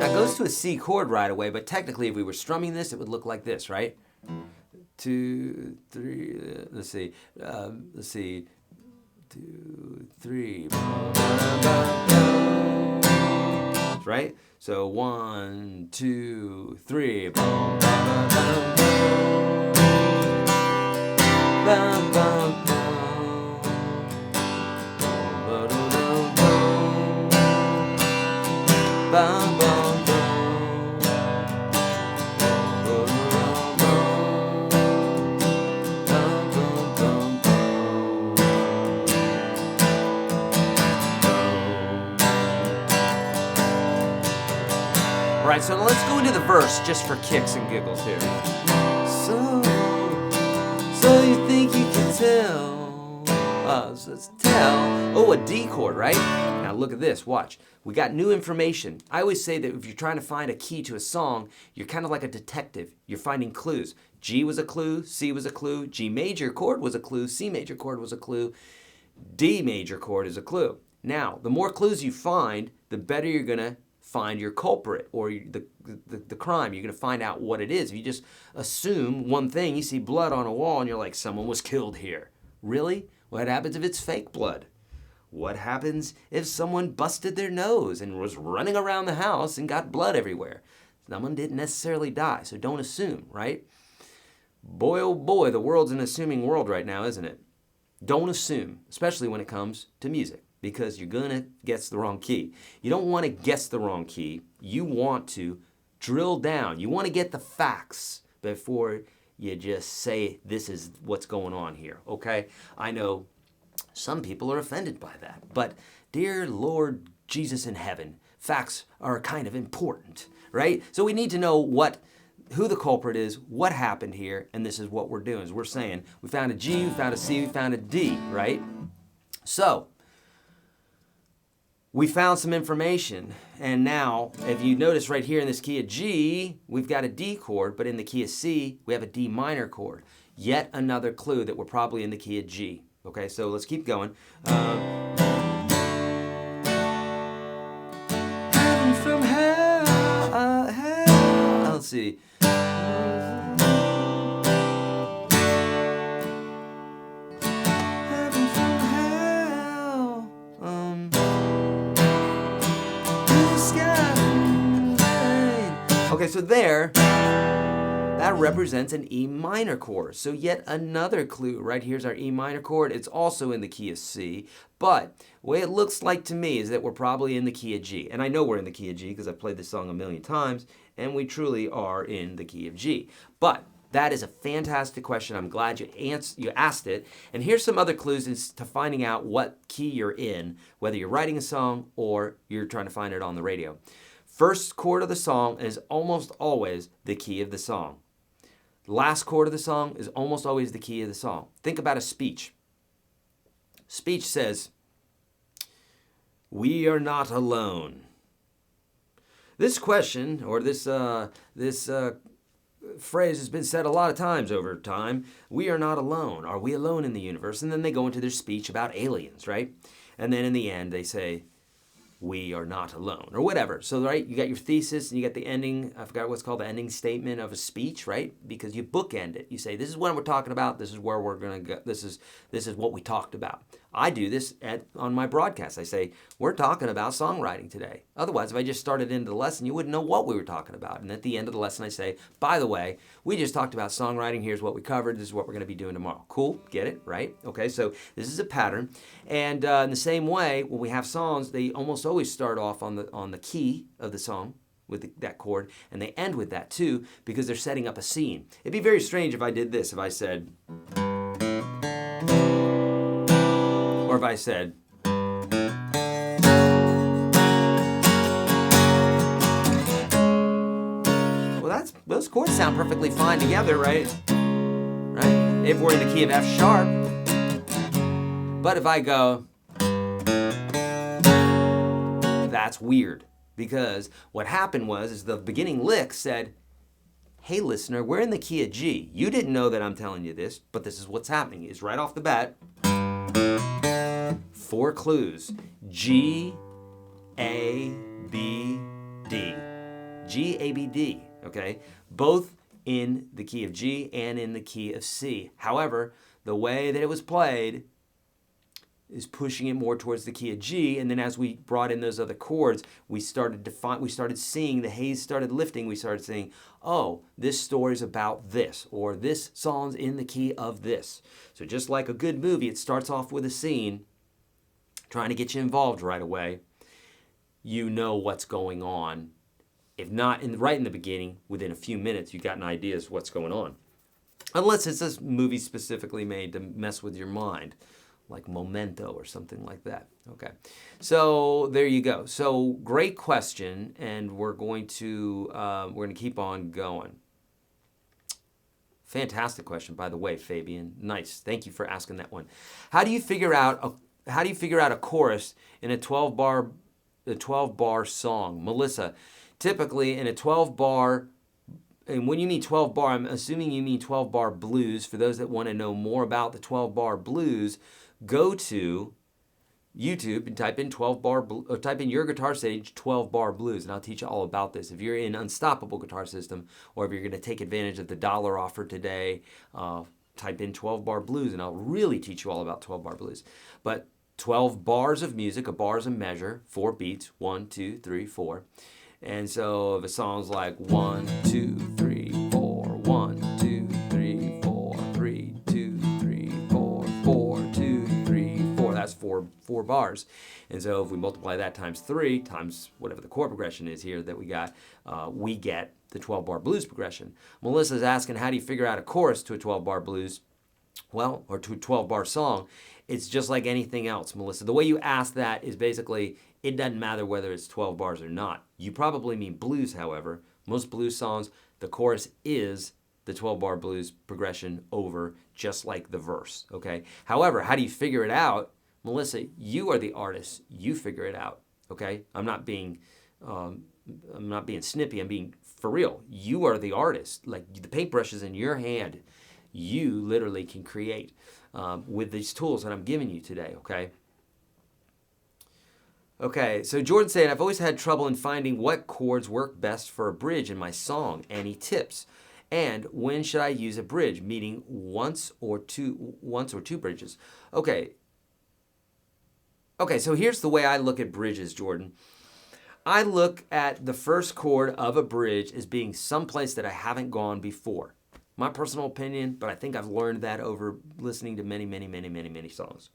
it goes to a C chord right away, but technically if we were strumming this, it would look like this, right? 2, 3, let's see. 2, 3, right? So 1, 2, 3. All right, so let's go into the verse just for kicks and giggles here. So you think you can tell? Let's tell. Oh, a D chord, right? Now look at this. Watch. We got new information. I always say that if you're trying to find a key to a song, you're kind of like a detective. You're finding clues. G was a clue. C was a clue. G major chord was a clue. C major chord was a clue. D major chord is a clue. Now, the more clues you find, the better you're going to find your culprit or the crime. You're going to find out what it is. If you just assume one thing, you see blood on a wall and you're like, someone was killed here. Really? What happens if it's fake blood? What happens if someone busted their nose and was running around the house and got blood everywhere? Someone didn't necessarily die, so don't assume, right? Boy, oh boy, the world's an assuming world right now, isn't it? Don't assume, especially when it comes to music, because you're going to guess the wrong key. You don't want to guess the wrong key. You want to drill down. You want to get the facts before you just say this is what's going on here, okay? I know some people are offended by that, but dear Lord Jesus in heaven, facts are kind of important, right? So we need to know who the culprit is, what happened here, and this is what we're doing. Is we're saying we found a G, we found a C, we found a D, right? So we found some information, and now if you notice right here in this key of G, we've got a D chord, but in the key of C, we have a D minor chord. Yet another clue that we're probably in the key of G. Okay, so let's keep going. Heaven from hell, hell. Let's see. Heaven from hell. Okay, so there, that represents an E minor chord. So yet another clue. Right here's our E minor chord. It's also in the key of C. But the way it looks like to me is that we're probably in the key of G. And I know we're in the key of G because I've played this song a million times. And we truly are in the key of G. But that is a fantastic question. I'm glad you asked it. And here's some other clues to finding out what key you're in, whether you're writing a song or you're trying to find it on the radio. First chord of the song is almost always the key of the song. Last chord of the song is almost always the key of the song. Think about a speech. Speech says, "We are not alone." This question, or this phrase has been said a lot of times over time. We are not alone. Are we alone in the universe? And then they go into their speech about aliens, right? And then in the end they say, we are not alone, or whatever. So, right, you got your thesis and you got the ending. I forgot what's called the ending statement of a speech, right? Because you bookend it. You say, this is what we're talking about. This is where we're going to go. This is what we talked about. I do this on my broadcast. I say, we're talking about songwriting today. Otherwise, if I just started into the lesson, you wouldn't know what we were talking about. And at the end of the lesson, I say, by the way, we just talked about songwriting. Here's what we covered. This is what we're going to be doing tomorrow. Cool? Get it? Right? Okay, so this is a pattern. And in the same way, when we have songs, they almost always start off on the key of the song with that chord, and they end with that too, because they're setting up a scene. It'd be very strange if I did this, if I said, or if I said, well, those chords sound perfectly fine together, right? Right? If we're in the key of F sharp. But if I go, that's weird, because what happened is the beginning lick said, hey listener, we're in the key of G. You didn't know that I'm telling you this, but this is what's happening. Is right off the bat, 4 clues. G, A, B, D. G, A, B, D, okay? Both in the key of G and in the key of C. However, the way that it was played is pushing it more towards the key of G, and then as we brought in those other chords, we started seeing the haze started lifting. We started saying, oh, this story's about this, or this song's in the key of this. So just like a good movie, it starts off with a scene, trying to get you involved right away. You know what's going on. If not right in the beginning, within a few minutes, you've got an idea of what's going on. Unless it's a movie specifically made to mess with your mind, like Memento or something like that. Okay, so there you go. So great question, and we're going to keep on going. Fantastic question, by the way, Fabian. Nice. Thank you for asking that one. How do you figure out a chorus in a 12-bar song? Melissa, typically in a 12-bar, and when you mean 12-bar, I'm assuming you mean 12-bar blues. For those that want to know more about the 12-bar blues, go to YouTube and type in type in YourGuitarSage 12-bar blues, and I'll teach you all about this. If you're in Unstoppable Guitar System, or if you're going to take advantage of the dollar offer today, type in 12-bar blues, and I'll really teach you all about 12-bar blues. But 12 bars of music, a bar is a measure, 4 beats, 1, 2, 3, 4. And so if a song's like 1, 2, 3, 4, 1, 2, 3, 4, 3, 2, 3, 4, 4, 2, 3, 4, that's four bars. And so if we multiply that times 3, times whatever the chord progression is here that we got, we get the 12-bar blues progression. Melissa's asking, how do you figure out a chorus to a 12-bar blues? Well, or to a 12-bar song. It's just like anything else, Melissa. The way you ask that is basically, it doesn't matter whether it's 12 bars or not. You probably mean blues, however. Most blues songs, the chorus is the 12-bar blues progression over, just like the verse, okay? However, how do you figure it out? Melissa, you are the artist. You figure it out, okay? I'm not being snippy. I'm being for real. You are the artist. Like, the paintbrush is in your hand. You literally can create with these tools that I'm giving you today, okay? Okay, so Jordan said, I've always had trouble in finding what chords work best for a bridge in my song. Any tips? And when should I use a bridge? Meaning once or two bridges. Okay, so here's the way I look at bridges, Jordan. I look at the first chord of a bridge as being someplace that I haven't gone before. My personal opinion, but I think I've learned that over listening to many songs.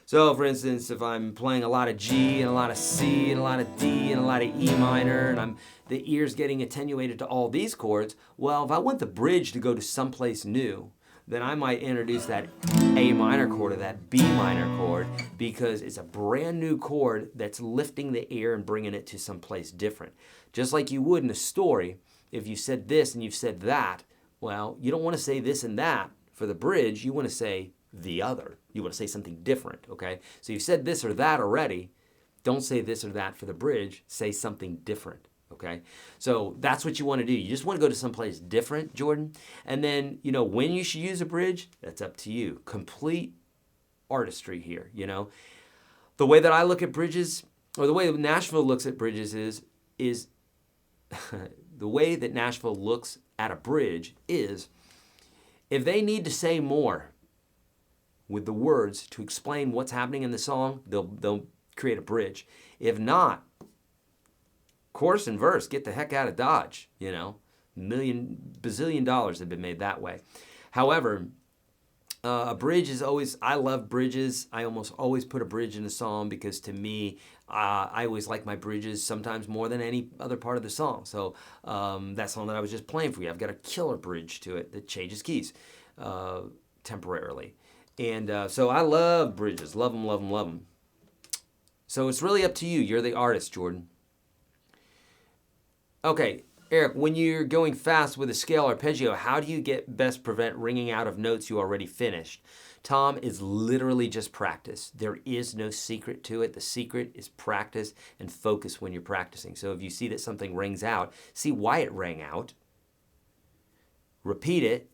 So, for instance, if I'm playing a lot of G and a lot of C and a lot of D and a lot of E minor, and the ear's getting attenuated to all these chords, well, if I want the bridge to go to someplace new, then I might introduce that A minor chord or that B minor chord, because it's a brand new chord that's lifting the ear and bringing it to someplace different. Just like you would in a story, if you said this and you've said that, well, you don't want to say this and that for the bridge. You want to say the other. You want to say something different, okay? So you've said this or that already. Don't say this or that for the bridge. Say something different, okay? So that's what you want to do. You just want to go to someplace different, Jordan. And then, when you should use a bridge, that's up to you. Complete artistry here, The way that I look at bridges, or the way Nashville looks at bridges is the way that Nashville looks at a bridge is, if they need to say more, with the words to explain what's happening in the song, they'll create a bridge. If not, chorus and verse, get the heck out of Dodge, you know. Bazillion dollars have been made that way. However, a bridge is always, I love bridges. I almost always put a bridge in a song because to me, I always like my bridges sometimes more than any other part of the song. So that song that I was just playing for you, I've got a killer bridge to it that changes keys temporarily. And so I love bridges, love them, love them, love them. So it's really up to you. You're the artist, Jordan. Okay, Eric, when you're going fast with a scale arpeggio, how do you best prevent ringing out of notes you already finished? Tom, is literally just practice. There is no secret to it. The secret is practice and focus when you're practicing. So if you see that something rings out, see why it rang out, repeat it,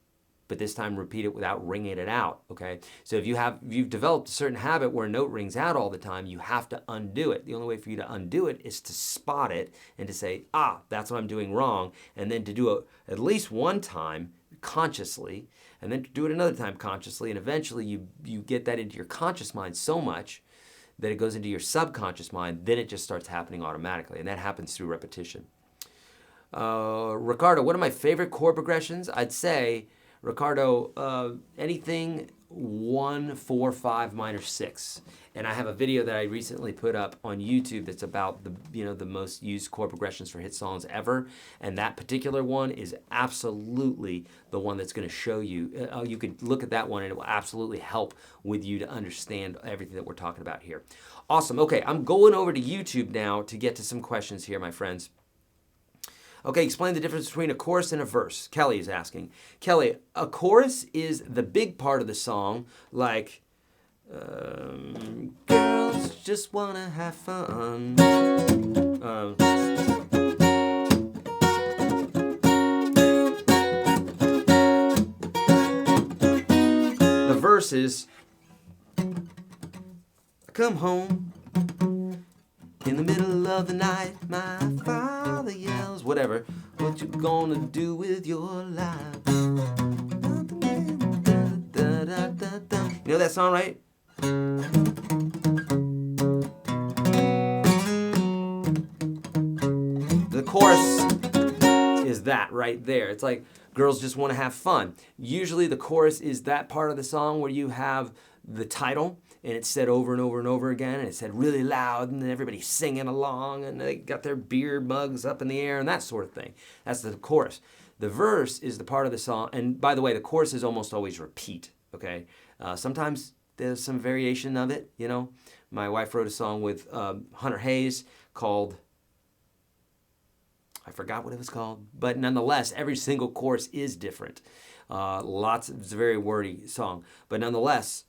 but this time repeat it without ringing it out, okay? So if you've developed a certain habit where a note rings out all the time, you have to undo it. The only way for you to undo it is to spot it and to say, that's what I'm doing wrong, and then to do it at least one time consciously, and then to do it another time consciously, and eventually you get that into your conscious mind so much that it goes into your subconscious mind, then it just starts happening automatically, and that happens through repetition. Ricardo, what are my favorite chord progressions? I'd say, Ricardo, anything 1, 4, 5 minor 6, and I have a video that I recently put up on YouTube that's about the most used chord progressions for hit songs ever, and that particular one is absolutely the one that's going to show you. You could look at that one, and it will absolutely help with you to understand everything that we're talking about here. Awesome. Okay, I'm going over to YouTube now to get to some questions here, my friends. Okay, explain the difference between a chorus and a verse. Kelly is asking. Kelly, a chorus is the big part of the song, like, girls just wanna have fun. The verse is, I come home in the middle of the night, my father yells, whatever, what you gonna do with your life? You know that song, right? The chorus is that right there. It's like girls just want to have fun. Usually the chorus is that part of the song where you have the title, and it's said over and over and over again, and it's said really loud, and then everybody's singing along, and they got their beer mugs up in the air, and that sort of thing. That's the chorus. The verse is the part of the song, and by the way, the chorus is almost always repeat, okay? Sometimes there's some variation of it, you know? My wife wrote a song with Hunter Hayes called, I forgot what it was called, but nonetheless, every single chorus is different. It's a very wordy song, but nonetheless,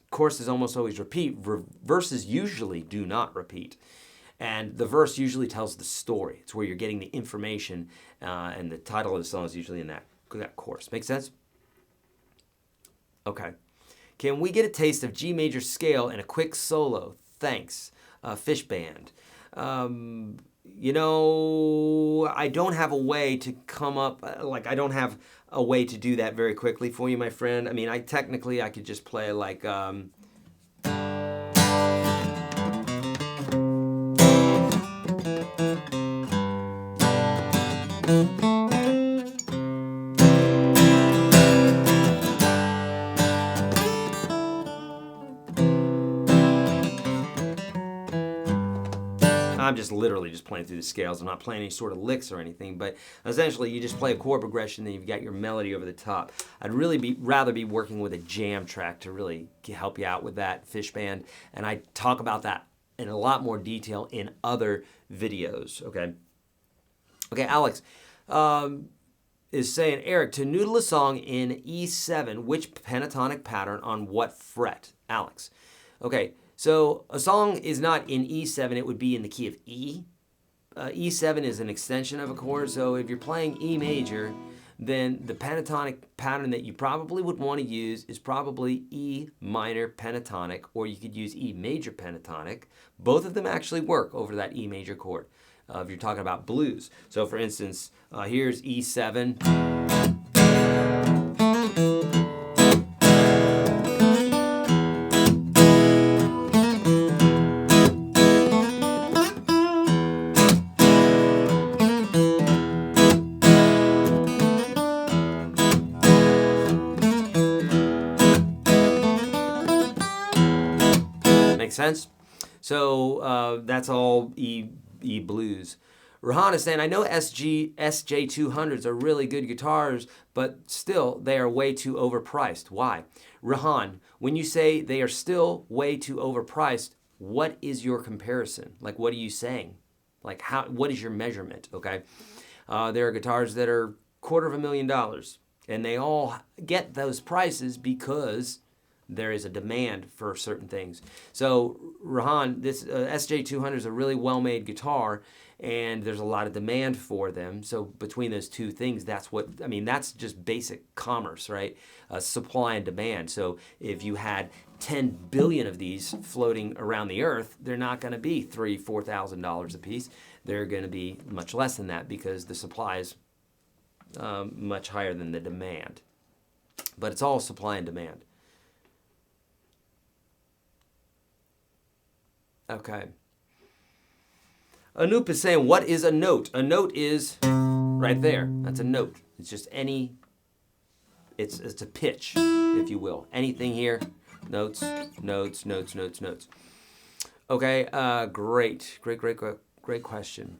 chorus is almost always repeat. Verses usually do not repeat. And the verse usually tells the story. It's where you're getting the information, and the title of the song is usually in that chorus. Make sense? Okay. Can we get a taste of G major scale and a quick solo? Thanks. Fish Band. You know, I don't have a way to come up, I don't have a way to do that very quickly for you, my friend. I mean, I could just play like, I'm just literally just playing through the scales. I'm not playing any sort of licks or anything, but essentially you just play a chord progression and you've got your melody over the top. I'd really rather be working with a jam track to really help you out with that, Fish Band, and I talk about that in a lot more detail in other videos, okay? Okay, Alex is saying, Eric, to noodle a song in E7, which pentatonic pattern on what fret? Alex. Okay. So a song is not in E7, it would be in the key of E. E7 is an extension of a chord, so if you're playing E major, then the pentatonic pattern that you probably would want to use is probably E minor pentatonic, or you could use E major pentatonic. Both of them actually work over that E major chord if you're talking about blues. So for instance, here's E7. sense? So that's all E blues. Rahan is saying, I know SJ200s are really good guitars, but still they are way too overpriced. Why? Rahan, when you say they are still way too overpriced, what is your comparison? Like, what are you saying? Like, what is your measurement, okay? There are guitars that are $250,000, and they all get those prices because there is a demand for certain things. So, Rahan, this SJ200 is a really well-made guitar, and there's a lot of demand for them. So between those two things, that's just basic commerce, right? Supply and demand. So if you had 10 billion of these floating around the earth, they're not going to be $3,000, $4,000 a piece. They're going to be much less than that because the supply is much higher than the demand. But it's all supply and demand. Okay. Anoop is saying, what is a note? A note is right there. That's a note. It's just it's a pitch, if you will. Anything here, notes, notes, notes, notes, notes. Okay, great question.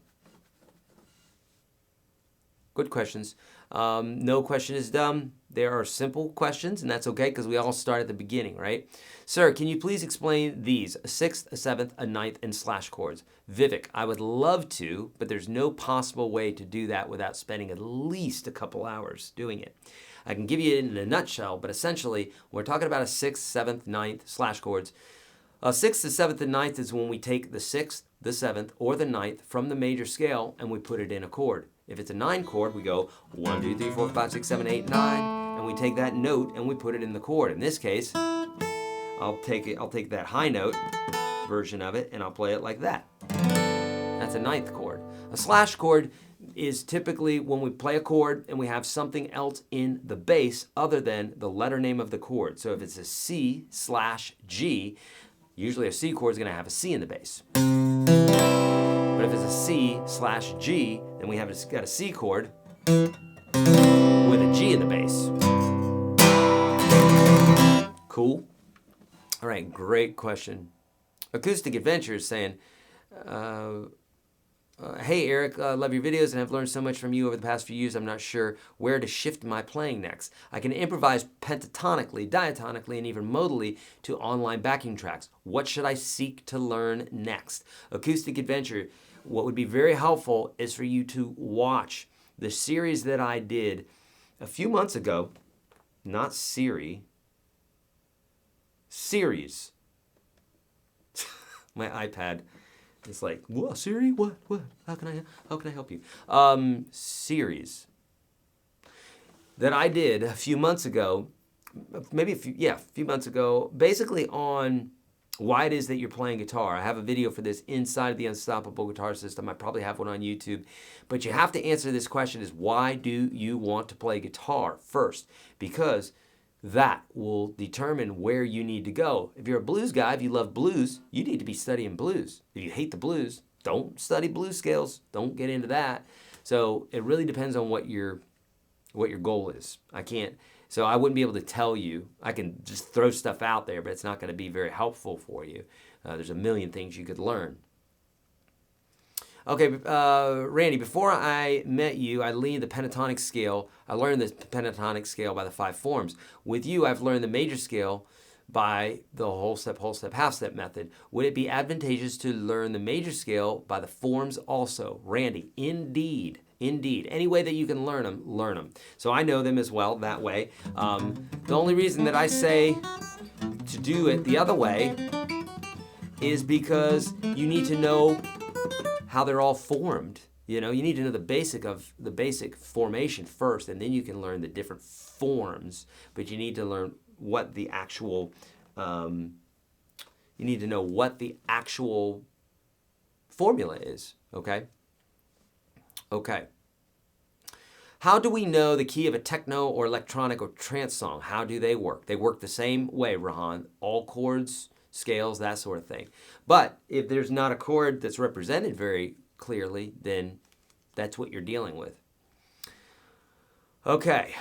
Good questions. No question is dumb. There are simple questions, and that's okay because we all start at the beginning, right? Sir, can you please explain these? A sixth, a seventh, a ninth, and slash chords. Vivek, I would love to, but there's no possible way to do that without spending at least a couple hours doing it. I can give you it in a nutshell, but essentially, we're talking about a sixth, seventh, ninth, slash chords. A sixth, the seventh, and ninth is when we take the sixth, the seventh, or the ninth from the major scale and we put it in a chord. If it's a 9 chord, we go 1, 2, 3, 4, 5, 6, 7, 8, 9, and we take that note and we put it in the chord. In this case, I'll take that high note version of it and I'll play it like that. That's a 9th chord. A slash chord is typically when we play a chord and we have something else in the bass other than the letter name of the chord. So if it's a C slash G, usually a C chord is going to have a C in the bass. But if it's a C slash G, then we have got a C chord with a G in the bass. Cool. All right, great question. Acoustic Adventure is saying, hey Eric, love your videos and I've learned so much from you over the past few years. I'm not sure where to shift my playing next. I can improvise pentatonically, diatonically, and even modally to online backing tracks. What should I seek to learn next? Acoustic Adventure, what would be very helpful is for you to watch the series that I did a few months ago. Not Siri. Series. My iPad. It's like, what, Siri? What? How can I help you? Series that I did a few months ago, maybe a few months ago, basically on why it is that you're playing guitar. I have a video for this inside of the Unstoppable Guitar System. I probably have one on YouTube. But you have to answer this question is, why do you want to play guitar first? Because that will determine where you need to go. If you're a blues guy, if you love blues, you need to be studying blues. If you hate the blues, don't study blues scales. Don't get into that. So it really depends on what your goal is. So I wouldn't be able to tell you. I can just throw stuff out there, but it's not going to be very helpful for you. There's a million things you could learn. Okay, Randy, before I met you, I learned the pentatonic scale. I learned the pentatonic scale by the 5 forms. With you, I've learned the major scale by the whole step, half step method. Would it be advantageous to learn the major scale by the forms also? Randy, indeed. Any way that you can learn them, learn them. So I know them as well that way. The only reason that I say to do it the other way is because you need to know how they're all formed. You need to know the basic formation first, and then you can learn the different forms. But you need to learn what the actual formula is. Okay. How do we know the key of a techno or electronic or trance song? How do they work? They work the same way, Rahan. All chords, scales, that sort of thing. But if there's not a chord that's represented very clearly, then that's what you're dealing with. Okay.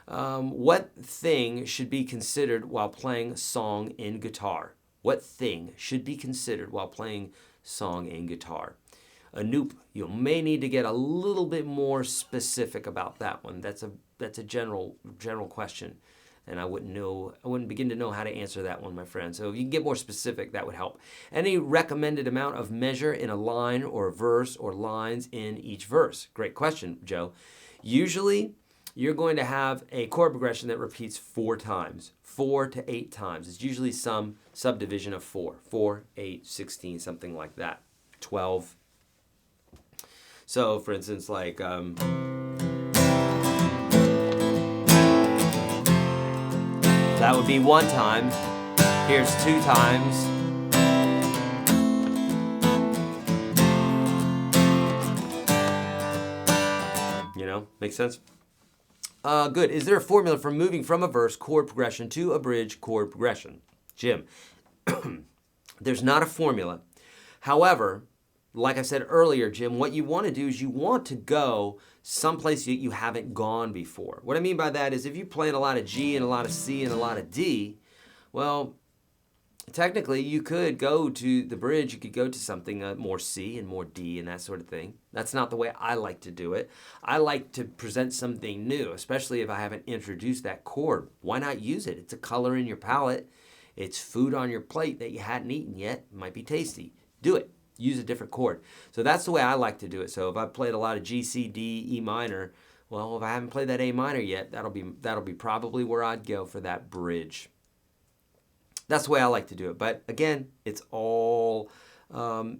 What thing should be considered while playing song in guitar? What thing should be considered while playing song in guitar? Anoop, you may need to get a little bit more specific about that one. That's a general question, and I wouldn't begin to know how to answer that one, my friend. So if you can get more specific, that would help. Any recommended amount of measure in a line or a verse or lines in each verse? Great question, Joe. Usually, you're going to have a chord progression that repeats 4 times, 4 to 8 times. It's usually some subdivision of 4, 4, 8, 16, something like that, 12. So, for instance, like, that would be 1 time. Here's 2 times. You know, makes sense? Good. Is there a formula for moving from a verse chord progression to a bridge chord progression? Jim, there's not a formula. However, like I said earlier, Jim, what you want to do is you want to go someplace that you haven't gone before. What I mean by that is if you're playing a lot of G and a lot of C and a lot of D, well, technically you could go to the bridge, you could go to something more C and more D and that sort of thing. That's not the way I like to do it. I like to present something new, especially if I haven't introduced that chord. Why not use it? It's a color in your palette. It's food on your plate that you hadn't eaten yet. It might be tasty. Do it. Use a different chord. So that's the way I like to do it. So if I've played a lot of G, C, D, E minor, well, if I haven't played that A minor yet, that'll be probably where I'd go for that bridge. That's the way I like to do it. But again, it's all you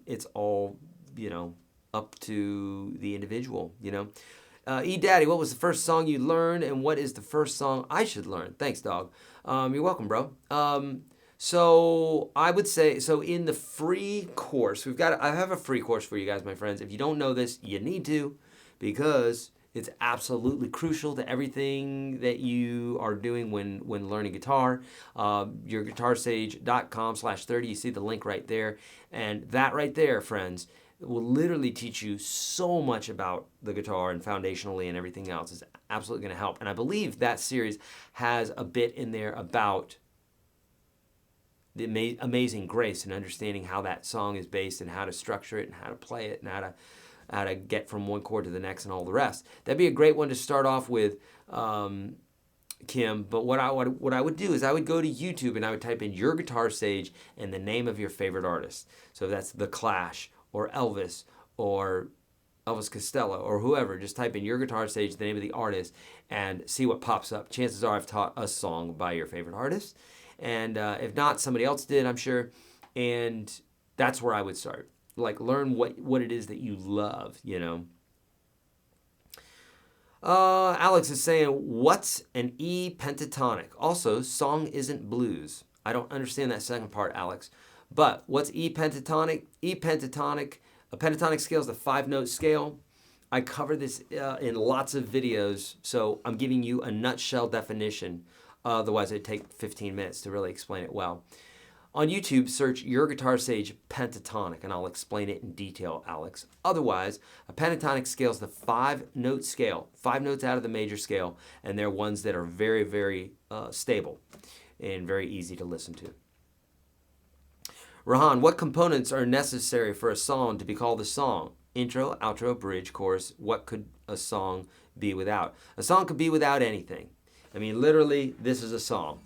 know, up to the individual. You know, Daddy, what was the first song you learned, and what is the first song I should learn? Thanks, dog. You're welcome, bro. So I would say, so in the free course, I have a free course for you guys, my friends. If you don't know this, you need to, because it's absolutely crucial to everything that you are doing when learning guitar. YourGuitarSage.com/30, you see the link right there. And that right there, friends, will literally teach you so much about the guitar and foundationally and everything else. It's absolutely going to help. And I believe that series has a bit in there about the amazing grace and understanding how that song is based and how to structure it and how to play it and how to get from one chord to the next and all the rest. That'd be a great one to start off with, Kim. But what I would do is I would go to YouTube and I would type in Your Guitar Sage and the name of your favorite artist. So that's The Clash or Elvis or Elvis Costello or whoever. Just type in Your Guitar Sage, the name of the artist, and see what pops up. Chances are I've taught a song by your favorite artist. And if not, somebody else did, I'm sure. And that's where I would start. Like, learn what it is that you love, you know. Alex is saying, what's an E pentatonic? Also, song isn't blues. I don't understand that second part, Alex. But what's E pentatonic? E pentatonic, a pentatonic scale is a 5-note scale. I cover this in lots of videos, so I'm giving you a nutshell definition. Otherwise, it'd take 15 minutes to really explain it well. On YouTube, search Your Guitar Sage Pentatonic, and I'll explain it in detail, Alex. Otherwise, a pentatonic scale is the 5-note scale, 5 notes out of the major scale, and they're ones that are very, very stable and very easy to listen to. Rahan, what components are necessary for a song to be called a song? Intro, outro, bridge, chorus. What could a song be without? A song could be without anything. I mean, literally, this is a song.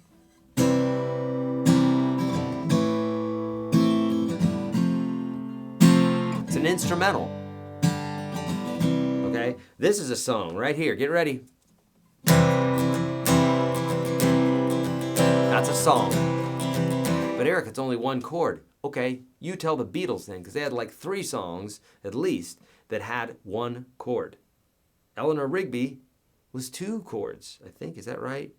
It's an instrumental. Okay? This is a song right here. Get ready. That's a song. But Eric, it's only 1 chord. Okay, you tell the Beatles then, because they had like 3 songs, at least, that had 1 chord. Eleanor Rigby was 2 chords, I think. Is that right?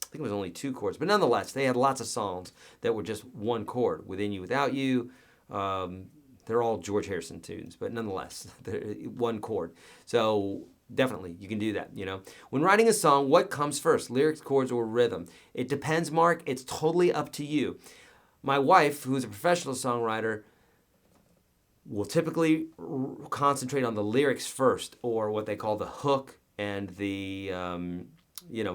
I think it was only 2 chords. But nonetheless, they had lots of songs that were just 1 chord. Within You, Without You. They're all George Harrison tunes, but nonetheless, they're 1 chord. So definitely, you can do that, you know. When writing a song, what comes first? Lyrics, chords, or rhythm? It depends, Mark. It's totally up to you. My wife, who's a professional songwriter, will typically concentrate on the lyrics first, or what they call the hook and the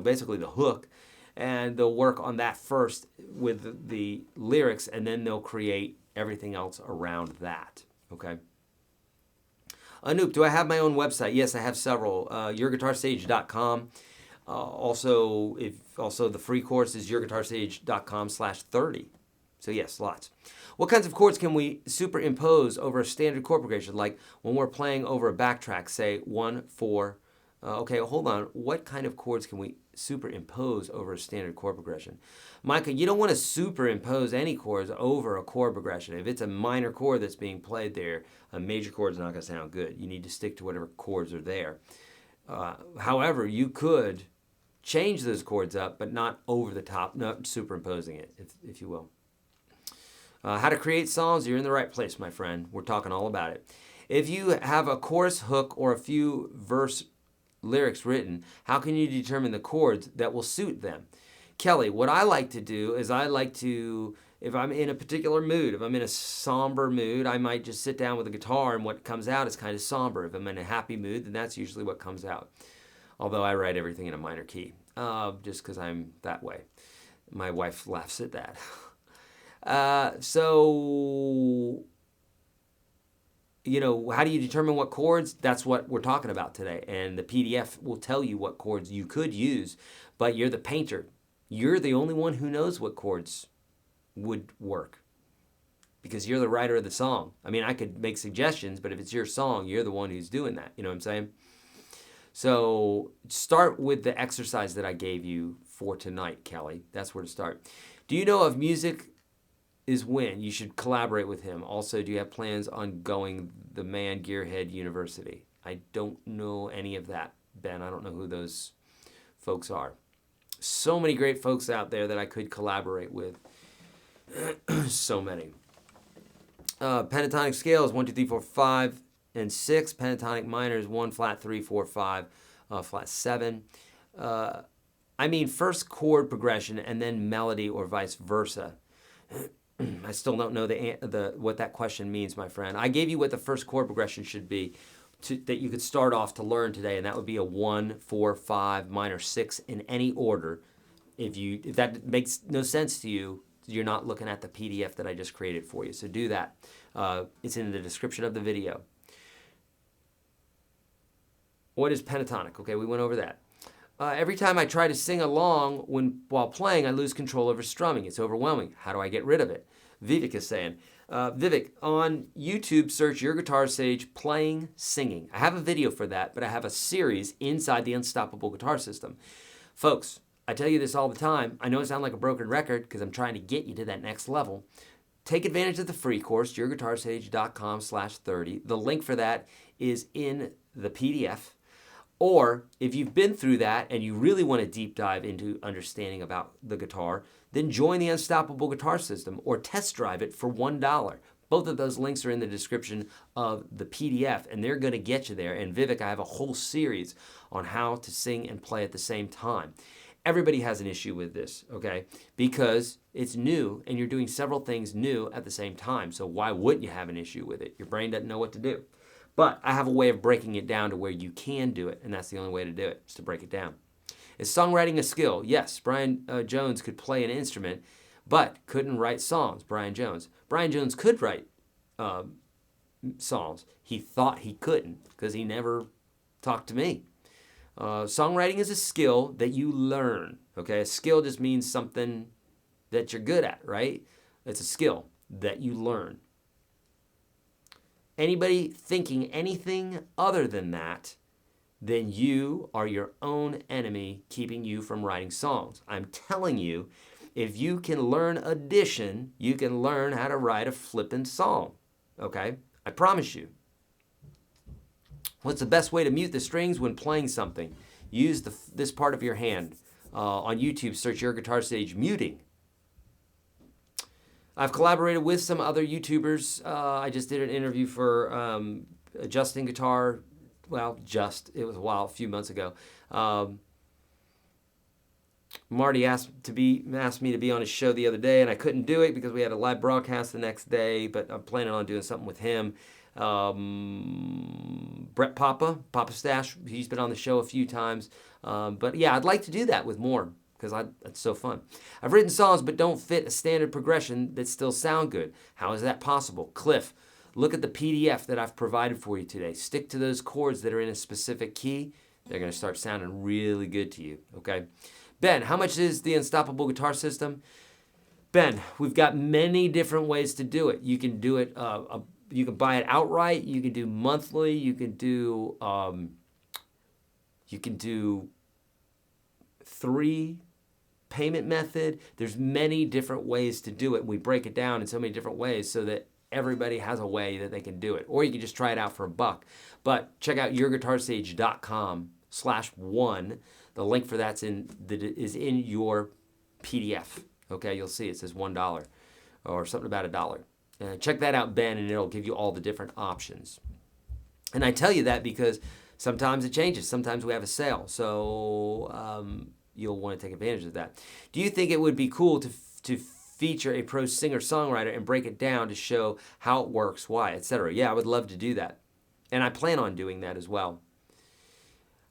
basically the hook, and they'll work on that first with the lyrics, and then they'll create everything else around that. Okay. Anoop, do I have my own website? Yes, I have several. YourGuitarSage.com. Also the free course is YourGuitarSage.com/30. So yes, lots. What kinds of chords can we superimpose over a standard chord progression? Like when we're playing over a backtrack, say 1, 4. Okay, hold on. What kind of chords can we superimpose over a standard chord progression? Micah, you don't want to superimpose any chords over a chord progression. If it's a minor chord that's being played there, a major chord's not going to sound good. You need to stick to whatever chords are there. However, you could change those chords up, but not over the top, not superimposing it, if you will. How to create songs, you're in the right place, my friend. We're talking all about it. If you have a chorus hook or a few verse lyrics written, how can you determine the chords that will suit them? Kelly, what I like to do is if I'm in a particular mood, if I'm in a somber mood, I might just sit down with a guitar and what comes out is kind of somber. If I'm in a happy mood, then that's usually what comes out. Although I write everything in a minor key, just because I'm that way. My wife laughs at that. So, how do you determine what chords? That's what we're talking about today. And the PDF will tell you what chords you could use, but you're the painter. You're the only one who knows what chords would work because you're the writer of the song. I mean, I could make suggestions, but if it's your song, you're the one who's doing that. You know what I'm saying? So start with the exercise that I gave you for tonight, Kelly. That's where to start. Do you know if music is when you should collaborate with him? Also, do you have plans on going the Man Gearhead University? I don't know any of that, Ben. I don't know who those folks are. So many great folks out there that I could collaborate with. So many. Pentatonic scale is 1, 2, 3, 4, 5, and 6. Pentatonic minor is 1, flat 3, 4, 5, flat 7. I mean first chord progression and then melody or vice versa. I still don't know what that question means, my friend. I gave you what the first chord progression should be that you could start off to learn today, and that would be a 1, 4, 5, minor 6 in any order. If that makes no sense to you, you're not looking at the PDF that I just created for you. So do that. It's in the description of the video. What is pentatonic? Okay, we went over that. Every time I try to sing along while playing, I lose control over strumming. It's overwhelming. How do I get rid of it? Vivek is saying. Vivek, on YouTube, search Your Guitar Sage Playing Singing. I have a video for that, but I have a series inside the Unstoppable Guitar System. Folks, I tell you this all the time. I know I sound like a broken record because I'm trying to get you to that next level. Take advantage of the free course, YourGuitarSage.com/30. The link for that is in the PDF. Or if you've been through that and you really want to deep dive into understanding about the guitar, then join the Unstoppable Guitar System or test drive it for $1. Both of those links are in the description of the PDF, and they're going to get you there. And Vivek, I have a whole series on how to sing and play at the same time. Everybody has an issue with this, okay? Because it's new and you're doing several things new at the same time. So why wouldn't you have an issue with it? Your brain doesn't know what to do. But I have a way of breaking it down to where you can do it, and that's the only way to do it, is to break it down. Is songwriting a skill? Yes, Brian Jones could play an instrument, but couldn't write songs. Brian Jones could write songs. He thought he couldn't because he never talked to me. Songwriting is a skill that you learn. Okay, a skill just means something that you're good at, right? It's a skill that you learn. Anybody thinking anything other than that, then you are your own enemy keeping you from writing songs. I'm telling you, if you can learn addition, you can learn how to write a flippin' song. Okay? I promise you. What's the best way to mute the strings when playing something? Use this part of your hand. On YouTube, search Your Guitar Sage Muting. I've collaborated with some other YouTubers. I just did an interview for Justin Guitar. Well, it was a few months ago. Marty asked me to be on his show the other day, and I couldn't do it because we had a live broadcast the next day, but I'm planning on doing something with him. Brett Papa Stash, he's been on the show a few times. But yeah, I'd like to do that with more because it's so fun. I've written songs but don't fit a standard progression that still sound good. How is that possible? Cliff, look at the PDF that I've provided for you today. Stick to those chords that are in a specific key. They're going to start sounding really good to you, okay? Ben, how much is the Unstoppable Guitar System? Ben, we've got many different ways to do it. You can do it, you can buy it outright. You can do monthly. You can do 3 payment method. There's many different ways to do it. We break it down in so many different ways so that everybody has a way that they can do it. Or you can just try it out for $1. But check out YourGuitarSage.com/1. The link for that's is in your PDF. Okay, you'll see it says $1 or something about $1. Check that out, Ben, and it'll give you all the different options. And I tell you that because sometimes it changes. Sometimes we have a sale, so you'll want to take advantage of that. Do you think it would be cool to feature a pro singer-songwriter and break it down to show how it works, why, etc.? Yeah, I would love to do that. And I plan on doing that as well.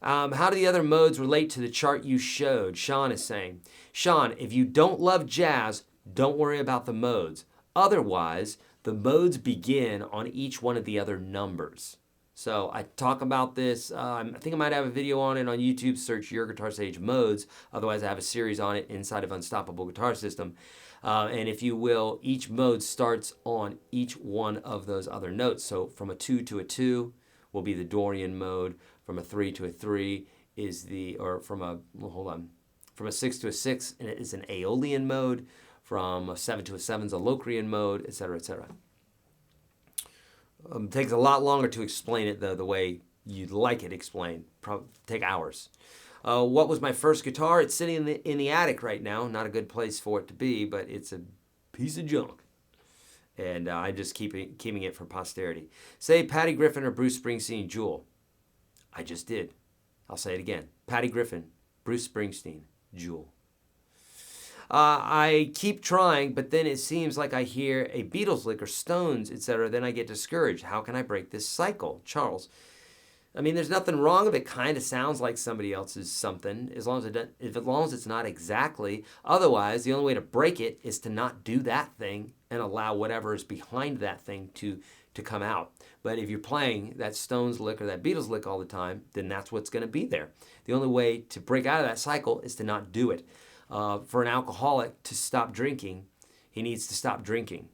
How do the other modes relate to the chart you showed? Sean is saying. Sean, if you don't love jazz, don't worry about the modes. Otherwise, the modes begin on each one of the other numbers. So I talk about this. I think I might have a video on it on YouTube. Search YourGuitarSage modes. Otherwise, I have a series on it inside of Unstoppable Guitar System. And if you will, each mode starts on each one of those other notes. So from a 2 to a 2 will be the Dorian mode. From a 3 to a 3 is from a 6 to a 6 and it is an Aeolian mode. From a 7 to a 7 is a Locrian mode, etc., etc. Takes a lot longer to explain it the way you'd like it explained. Probably take hours. What was my first guitar? It's sitting in the attic right now. Not a good place for it to be, but it's a piece of junk. And I'm just keeping it for posterity. Say Patty Griffin or Bruce Springsteen, Jewel. I just did. I'll say it again. Patty Griffin, Bruce Springsteen, Jewel. I keep trying, but then it seems like I hear a Beatles lick or Stones, etc. Then I get discouraged. How can I break this cycle? Charles. I mean, there's nothing wrong if it kind of sounds like somebody else's something, as long as it's not exactly. Otherwise, the only way to break it is to not do that thing and allow whatever is behind that thing to come out. But if you're playing that Stones lick or that Beatles lick all the time, then that's what's going to be there. The only way to break out of that cycle is to not do it. For an alcoholic to stop drinking, he needs to stop drinking.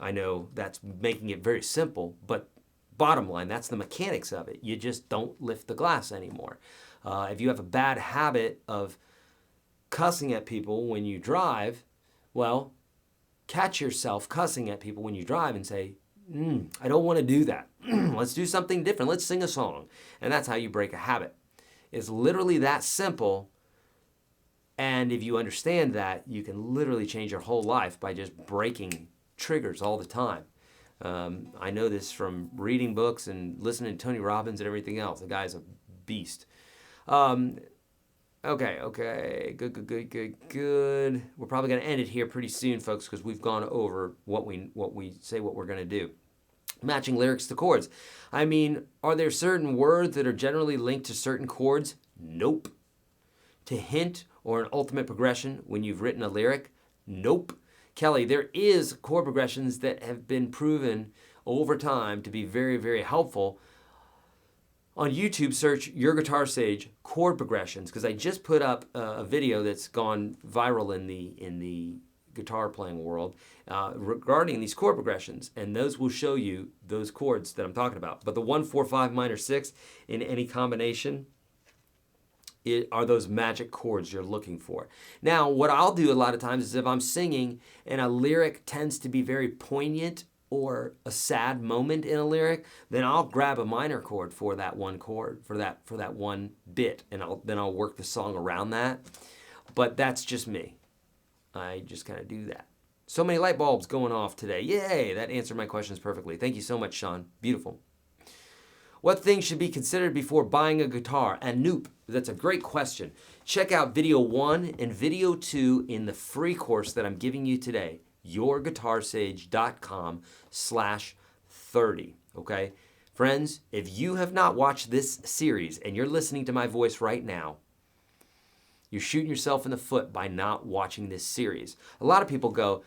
I know that's making it very simple, but bottom line, that's the mechanics of it. You just don't lift the glass anymore. If you have a bad habit of cussing at people when you drive, well, catch yourself cussing at people when you drive and say, I don't want to do that. Let's do something different. Let's sing a song. And that's how you break a habit. It's literally that simple. And if you understand that, you can literally change your whole life by just breaking triggers all the time. I know this from reading books and listening to Tony Robbins and everything else. The guy's a beast. Okay. Good. We're probably going to end it here pretty soon, folks, because we've gone over what we say what we're going to do. Matching lyrics to chords. I mean, are there certain words that are generally linked to certain chords? Nope. To hint or an ultimate progression when you've written a lyric? Nope. Kelly, there is chord progressions that have been proven over time to be very, very helpful. On YouTube, search YourGuitarSage chord progressions, because I just put up a video that's gone viral in the guitar playing world regarding these chord progressions, and those will show you those chords that I'm talking about. But the 1, 4, 5 minor 6 in any combination are those magic chords you're looking for. Now, what I'll do a lot of times is if I'm singing and a lyric tends to be very poignant or a sad moment in a lyric, then I'll grab a minor chord for that one chord, for that one bit, and then I'll work the song around that. But that's just me. I just kind of do that. So many light bulbs going off today. Yay! That answered my questions perfectly. Thank you so much, Sean. Beautiful. What things should be considered before buying a guitar? Anoop, that's a great question. Check out video 1 and video 2 in the free course that I'm giving you today. YourGuitarSage.com/30. 30, okay? Friends, if you have not watched this series and you're listening to my voice right now, you're shooting yourself in the foot by not watching this series. A lot of people go,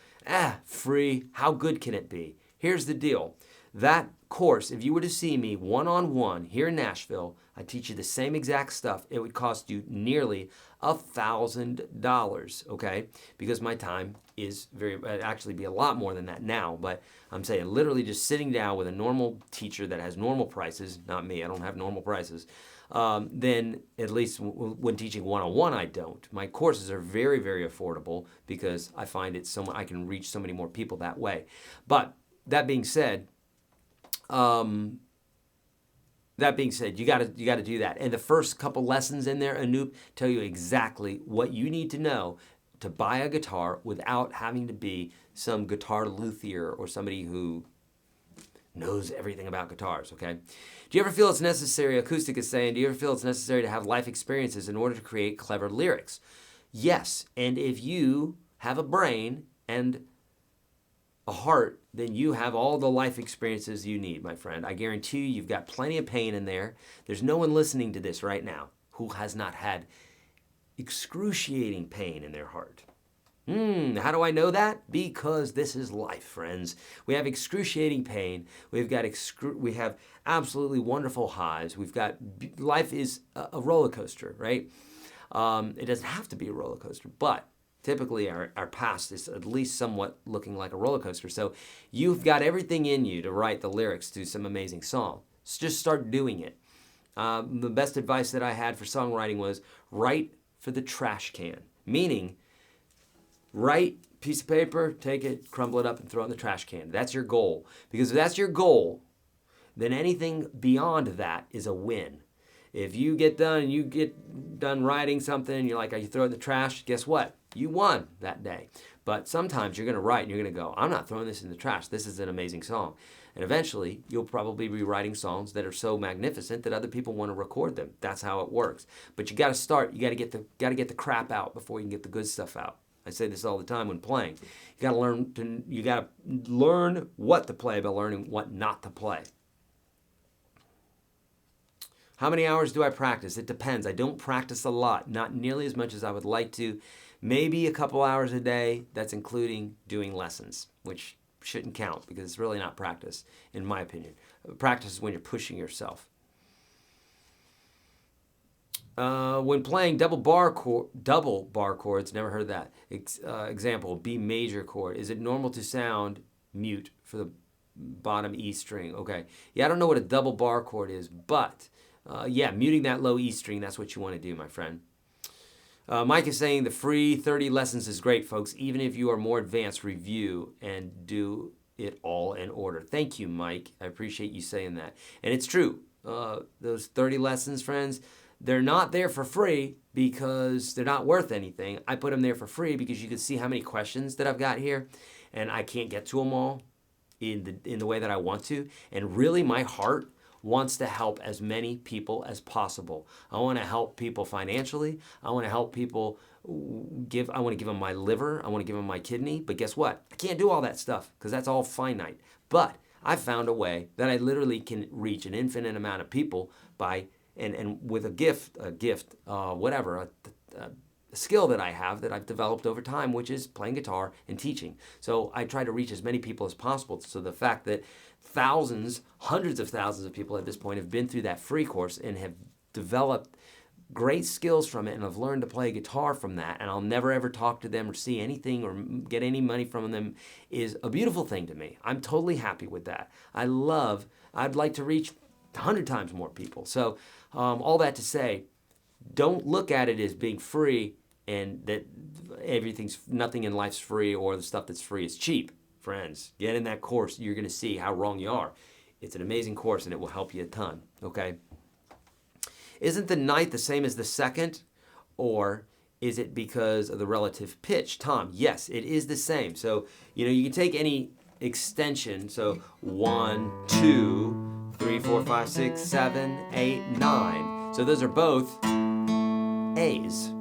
free, how good can it be? Here's the deal. That course, if you were to see me one-on-one here in Nashville, I teach you the same exact stuff. It would cost you nearly $1,000, okay? Because my time is it'd actually be a lot more than that now, but I'm saying literally just sitting down with a normal teacher that has normal prices, not me, I don't have normal prices, then at least when teaching one-on-one, I don't. My courses are very, very affordable because I find I can reach so many more people that way. But that being said, you got to do that. And the first couple lessons in there, Anoop, tell you exactly what you need to know to buy a guitar without having to be some guitar luthier or somebody who knows everything about guitars, okay? Do you ever feel it's necessary, Acoustic is saying, do you ever feel it's necessary to have life experiences in order to create clever lyrics? Yes, and if you have a brain and a heart, then you have all the life experiences you need, my friend. I guarantee you've got plenty of pain in there. There's no one listening to this right now who has not had excruciating pain in their heart. How do I know that? Because this is life, friends. We have excruciating pain. We have absolutely wonderful highs. Life is a roller coaster, right? It doesn't have to be a roller coaster, but typically our past is at least somewhat looking like a roller coaster. So you've got everything in you to write the lyrics to some amazing song. So just start doing it. The best advice that I had for songwriting was write for the trash can, meaning write piece of paper, take it, crumble it up, and throw it in the trash can. That's your goal. Because if that's your goal, then anything beyond that is a win. If you get done writing something and you're like, you throw it in the trash, guess what? You won that day. But sometimes you're going to write and you're going to go, I'm not throwing this in the trash. This is an amazing song. And eventually, you'll probably be writing songs that are so magnificent that other people want to record them. That's how it works. But you got to start. You got to get the crap out before you can get the good stuff out. I say this all the time when playing. You got to learn what to play by learning what not to play. How many hours do I practice? It depends. I don't practice a lot, not nearly as much as I would like to. Maybe a couple hours a day. That's including doing lessons, which shouldn't count because it's really not practice, in my opinion. Practice is when you're pushing yourself. When playing double bar chords, never heard that. Example, B major chord. Is it normal to sound mute for the bottom E string? Okay. Yeah, I don't know what a double bar chord is, but yeah, muting that low E string, that's what you want to do, my friend. Mike is saying the free 30 lessons is great, folks. Even if you are more advanced, review and do it all in order. Thank you, Mike. I appreciate you saying that. And it's true. Those 30 lessons, friends, they're not there for free because they're not worth anything. I put them there for free because you can see how many questions that I've got here, and I can't get to them all in the way that I want to. And really, my heart wants to help as many people as possible. I want to help people financially. I want to help people I want to give them my liver. I want to give them my kidney. But guess what? I can't do all that stuff because that's all finite. But I've found a way that I literally can reach an infinite amount of people by and with a skill that I have that I've developed over time, which is playing guitar and teaching. So I try to reach as many people as possible. So the fact that thousands, hundreds of thousands of people at this point have been through that free course and have developed great skills from it and have learned to play guitar from that, and I'll never ever talk to them or see anything or get any money from them, is a beautiful thing to me. I'm totally happy with that. I'd like to reach 100 times more people. So all that to say, don't look at it as being free and that nothing in life's free or the stuff that's free is cheap. Friends, get in that course. You're going to see how wrong you are. It's an amazing course and it will help you a ton, okay? Isn't the ninth the same as the second, or is it because of the relative pitch? Tom, yes, it is the same. So, you can take any extension. So 1, 2, 3, 4, 5, 6, 7, 8, 9. So those are both A's.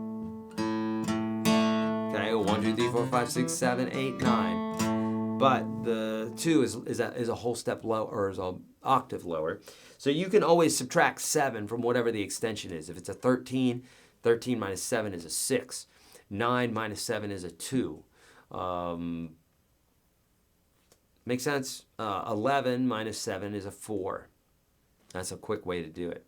Okay, 1, 2, 3, 4, 5, 6, 7, 8, 9. but the 2 is a whole step lower, or is an octave lower. So you can always subtract 7 from whatever the extension is. If it's a 13, 13 minus 7 is a 6. 9 minus 7 is a 2. Make sense? 11 minus 7 is a 4. That's a quick way to do it.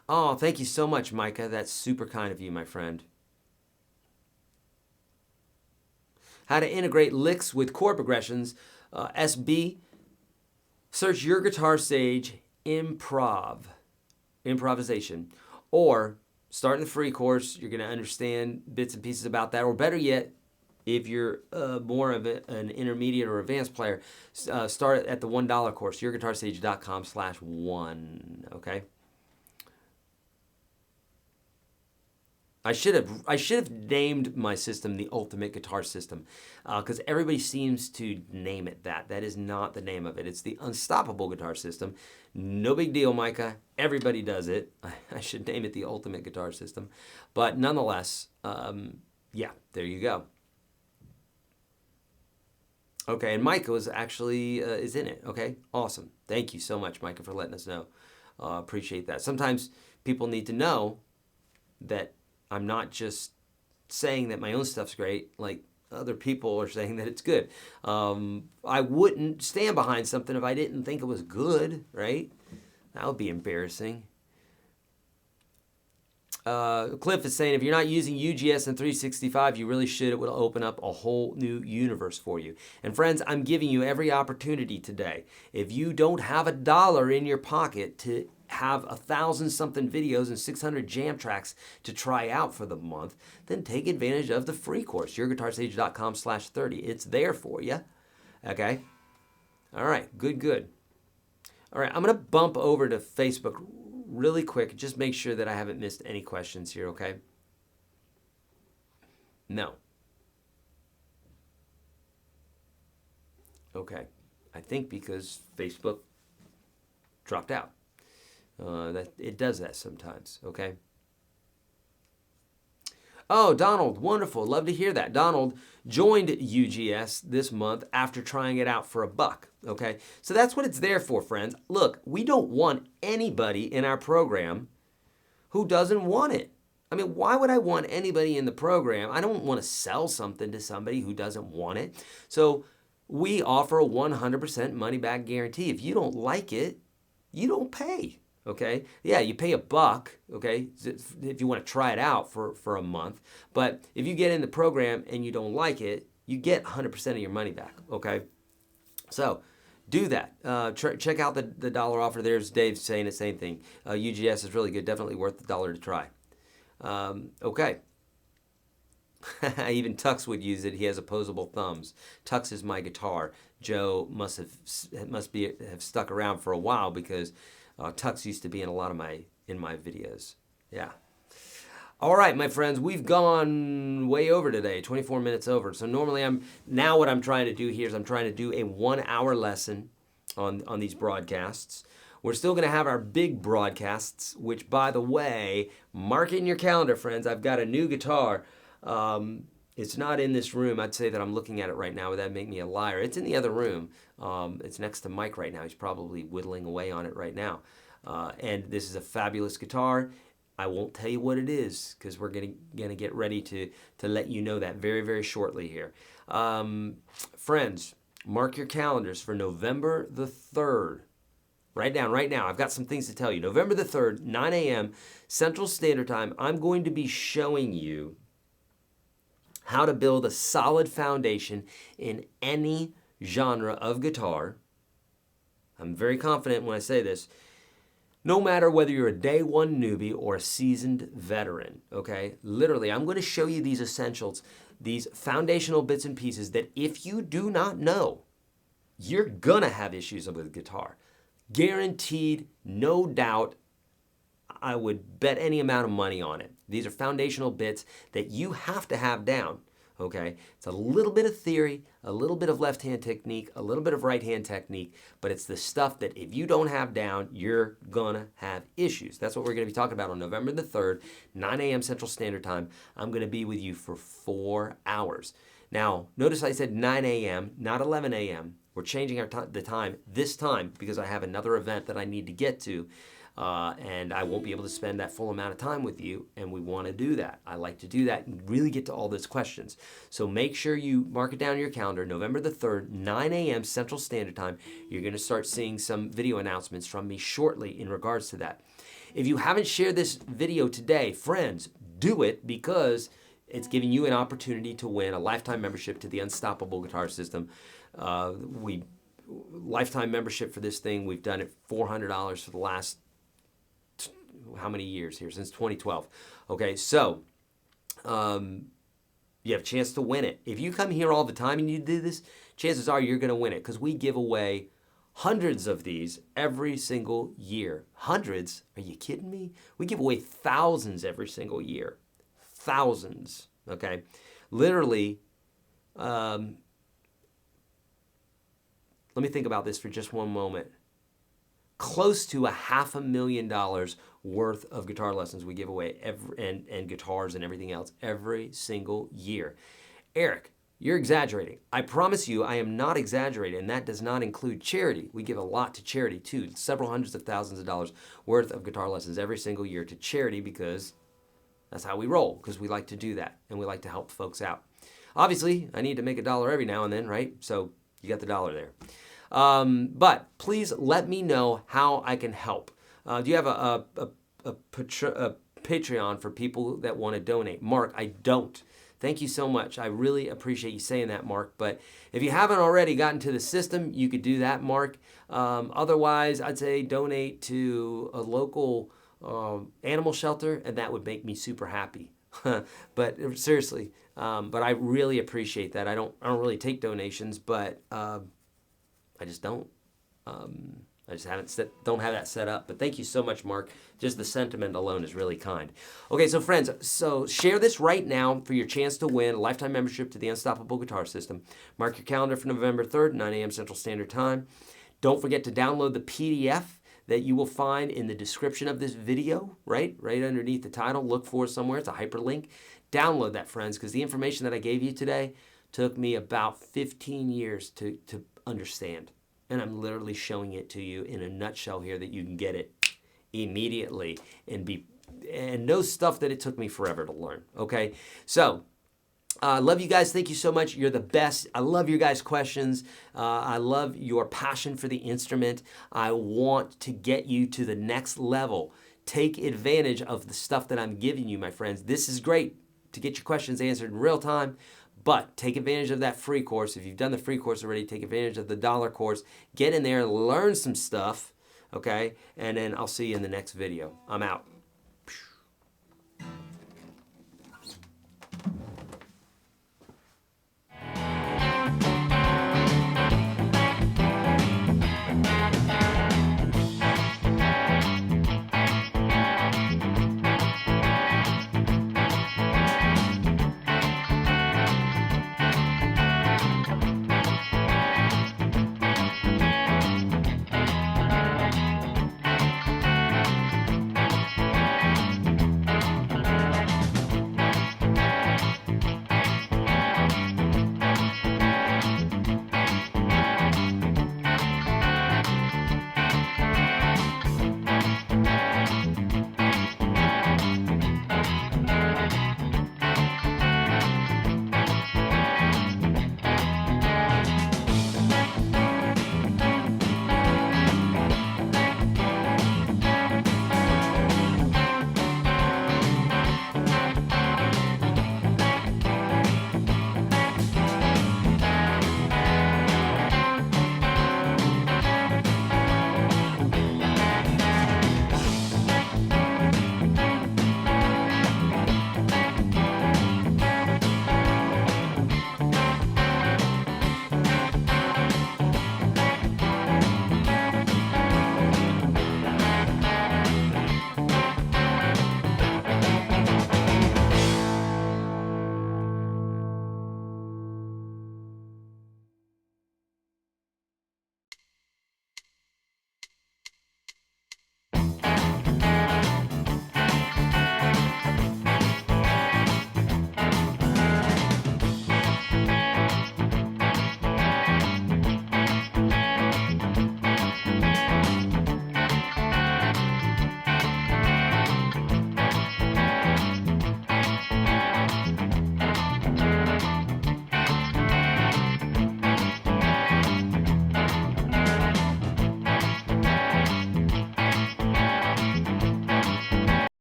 Oh, thank you so much, Micah. That's super kind of you, my friend. How to integrate licks with chord progressions. SB, search YourGuitarSage improvisation. Or start in the free course. You're going to understand bits and pieces about that. Or better yet, if you're more of an intermediate or advanced player, start at the $1 course, YourGuitarSage.com/1, okay? I should have named my system the Ultimate Guitar System, because everybody seems to name it that. That is not the name of it. It's the Unstoppable Guitar System. No big deal, Micah. Everybody does it. I should name it the Ultimate Guitar System. But nonetheless, yeah, there you go. Okay, and Micah was actually is in it. Okay, awesome. Thank you so much, Micah, for letting us know. Appreciate that. Sometimes people need to know that I'm not just saying that my own stuff's great, like other people are saying that it's good. I wouldn't stand behind something if I didn't think it was good, right? That would be embarrassing. Cliff is saying, if you're not using UGS and 365, you really should. It will open up a whole new universe for you. And friends, I'm giving you every opportunity today. If you don't have $1 in your pocket to have 1,000-something videos and 600 jam tracks to try out for the month, then take advantage of the free course, YourGuitarSage.com/30. It's there for you. Okay? All right, good. All right, I'm going to bump over to Facebook really quick. Just make sure that I haven't missed any questions here, okay? No. Okay. I think because Facebook dropped out. That it does that sometimes, okay? Oh, Donald, wonderful. Love to hear that. Donald joined UGS this month after trying it out for $1, okay? So that's what it's there for, friends. Look, we don't want anybody in our program who doesn't want it. I mean, why would I want anybody in the program? I don't want to sell something to somebody who doesn't want it. So we offer a 100% money-back guarantee. If you don't like it, you don't pay. Okay, yeah, you pay $1, okay, if you want to try it out for a month. But if you get in the program and you don't like it, you get 100% of your money back, okay? So do that. Check out the dollar offer. There's Dave saying the same thing. UGS is really good, definitely worth the $1 to try. Okay. Even Tux would use it. He has opposable thumbs. Tux is my guitar. Joe must have stuck around for a while because Tux used to be in a lot of my videos. Yeah. All right, my friends, we've gone way over today, 24 minutes over. So normally what I'm trying to do here is I'm trying to do a 1-hour lesson on these broadcasts. We're still going to have our big broadcasts, which, by the way, mark it in your calendar, friends. I've got a new guitar. It's not in this room. I'd say that I'm looking at it right now, but that'd make me a liar. It's in the other room. It's next to Mike right now. He's probably whittling away on it right now. And this is a fabulous guitar. I won't tell you what it is because we're gonna get ready to let you know that very, very shortly here. Friends, mark your calendars for November the 3rd. Write down right now. I've got some things to tell you. November the 3rd, 9 a.m. Central Standard Time, I'm going to be showing you how to build a solid foundation in any genre of guitar. I'm very confident when I say this. No matter whether you're a day one newbie or a seasoned veteran, okay? Literally, I'm going to show you these essentials, these foundational bits and pieces that if you do not know, you're going to have issues with guitar. Guaranteed, no doubt. I would bet any amount of money on it. These are foundational bits that you have to have down, okay? It's a little bit of theory, a little bit of left-hand technique, a little bit of right-hand technique, but it's the stuff that if you don't have down, you're gonna have issues. That's what we're gonna be talking about on November the 3rd, 9 a.m. Central Standard Time. I'm gonna be with you for 4 hours. Now, notice I said 9 a.m., not 11 a.m. We're changing the time this time because I have another event that I need to get to, and I won't be able to spend that full amount of time with you, and we want to do that. I like to do that and really get to all those questions. So make sure you mark it down in your calendar, November the 3rd, 9 a.m. Central Standard Time. You're going to start seeing some video announcements from me shortly in regards to that. If you haven't shared this video today, friends, do it because it's giving you an opportunity to win a lifetime membership to the Unstoppable Guitar System. Lifetime membership for this thing, we've done it $400 for the last, how many years here? Since 2012. Okay, so you have a chance to win it. If you come here all the time and you do this, chances are you're going to win it because we give away hundreds of these every single year. Hundreds? Are you kidding me? We give away thousands every single year. Thousands, okay? Literally, let me think about this for just one moment. Close to $500,000 worth of guitar lessons we give away and guitars and everything else every single year. Eric, you're exaggerating. I promise you I am not exaggerating, and that does not include charity. We give a lot to charity too, several hundreds of thousands of dollars worth of guitar lessons every single year to charity because that's how we roll, because we like to do that and we like to help folks out. Obviously, I need to make $1 every now and then, right? So you got the $1 there. But please let me know how I can help. Do you have a Patreon for people that want to donate? Mark, I don't. Thank you so much. I really appreciate you saying that, Mark. But if you haven't already gotten to the system, you could do that, Mark. Otherwise, I'd say donate to a local animal shelter, and that would make me super happy. But seriously, but I really appreciate that. I don't really take donations, but I just don't. I just don't have that set up. But thank you so much, Mark. Just the sentiment alone is really kind. Okay, so friends, so share this right now for your chance to win a lifetime membership to the Unstoppable Guitar System. Mark your calendar for November 3rd, 9 a.m. Central Standard Time. Don't forget to download the PDF that you will find in the description of this video, right underneath the title. Look for it somewhere. It's a hyperlink. Download that, friends, because the information that I gave you today took me about 15 years to understand. And I'm literally showing it to you in a nutshell here that you can get it immediately and know stuff that it took me forever to learn. Okay, so I love you guys. Thank you so much. You're the best. I love your guys' questions. I love your passion for the instrument. I want to get you to the next level. Take advantage of the stuff that I'm giving you, my friends. This is great to get your questions answered in real time. But take advantage of that free course. If you've done the free course already, take advantage of the $1 course. Get in there and learn some stuff, okay? And then I'll see you in the next video. I'm out.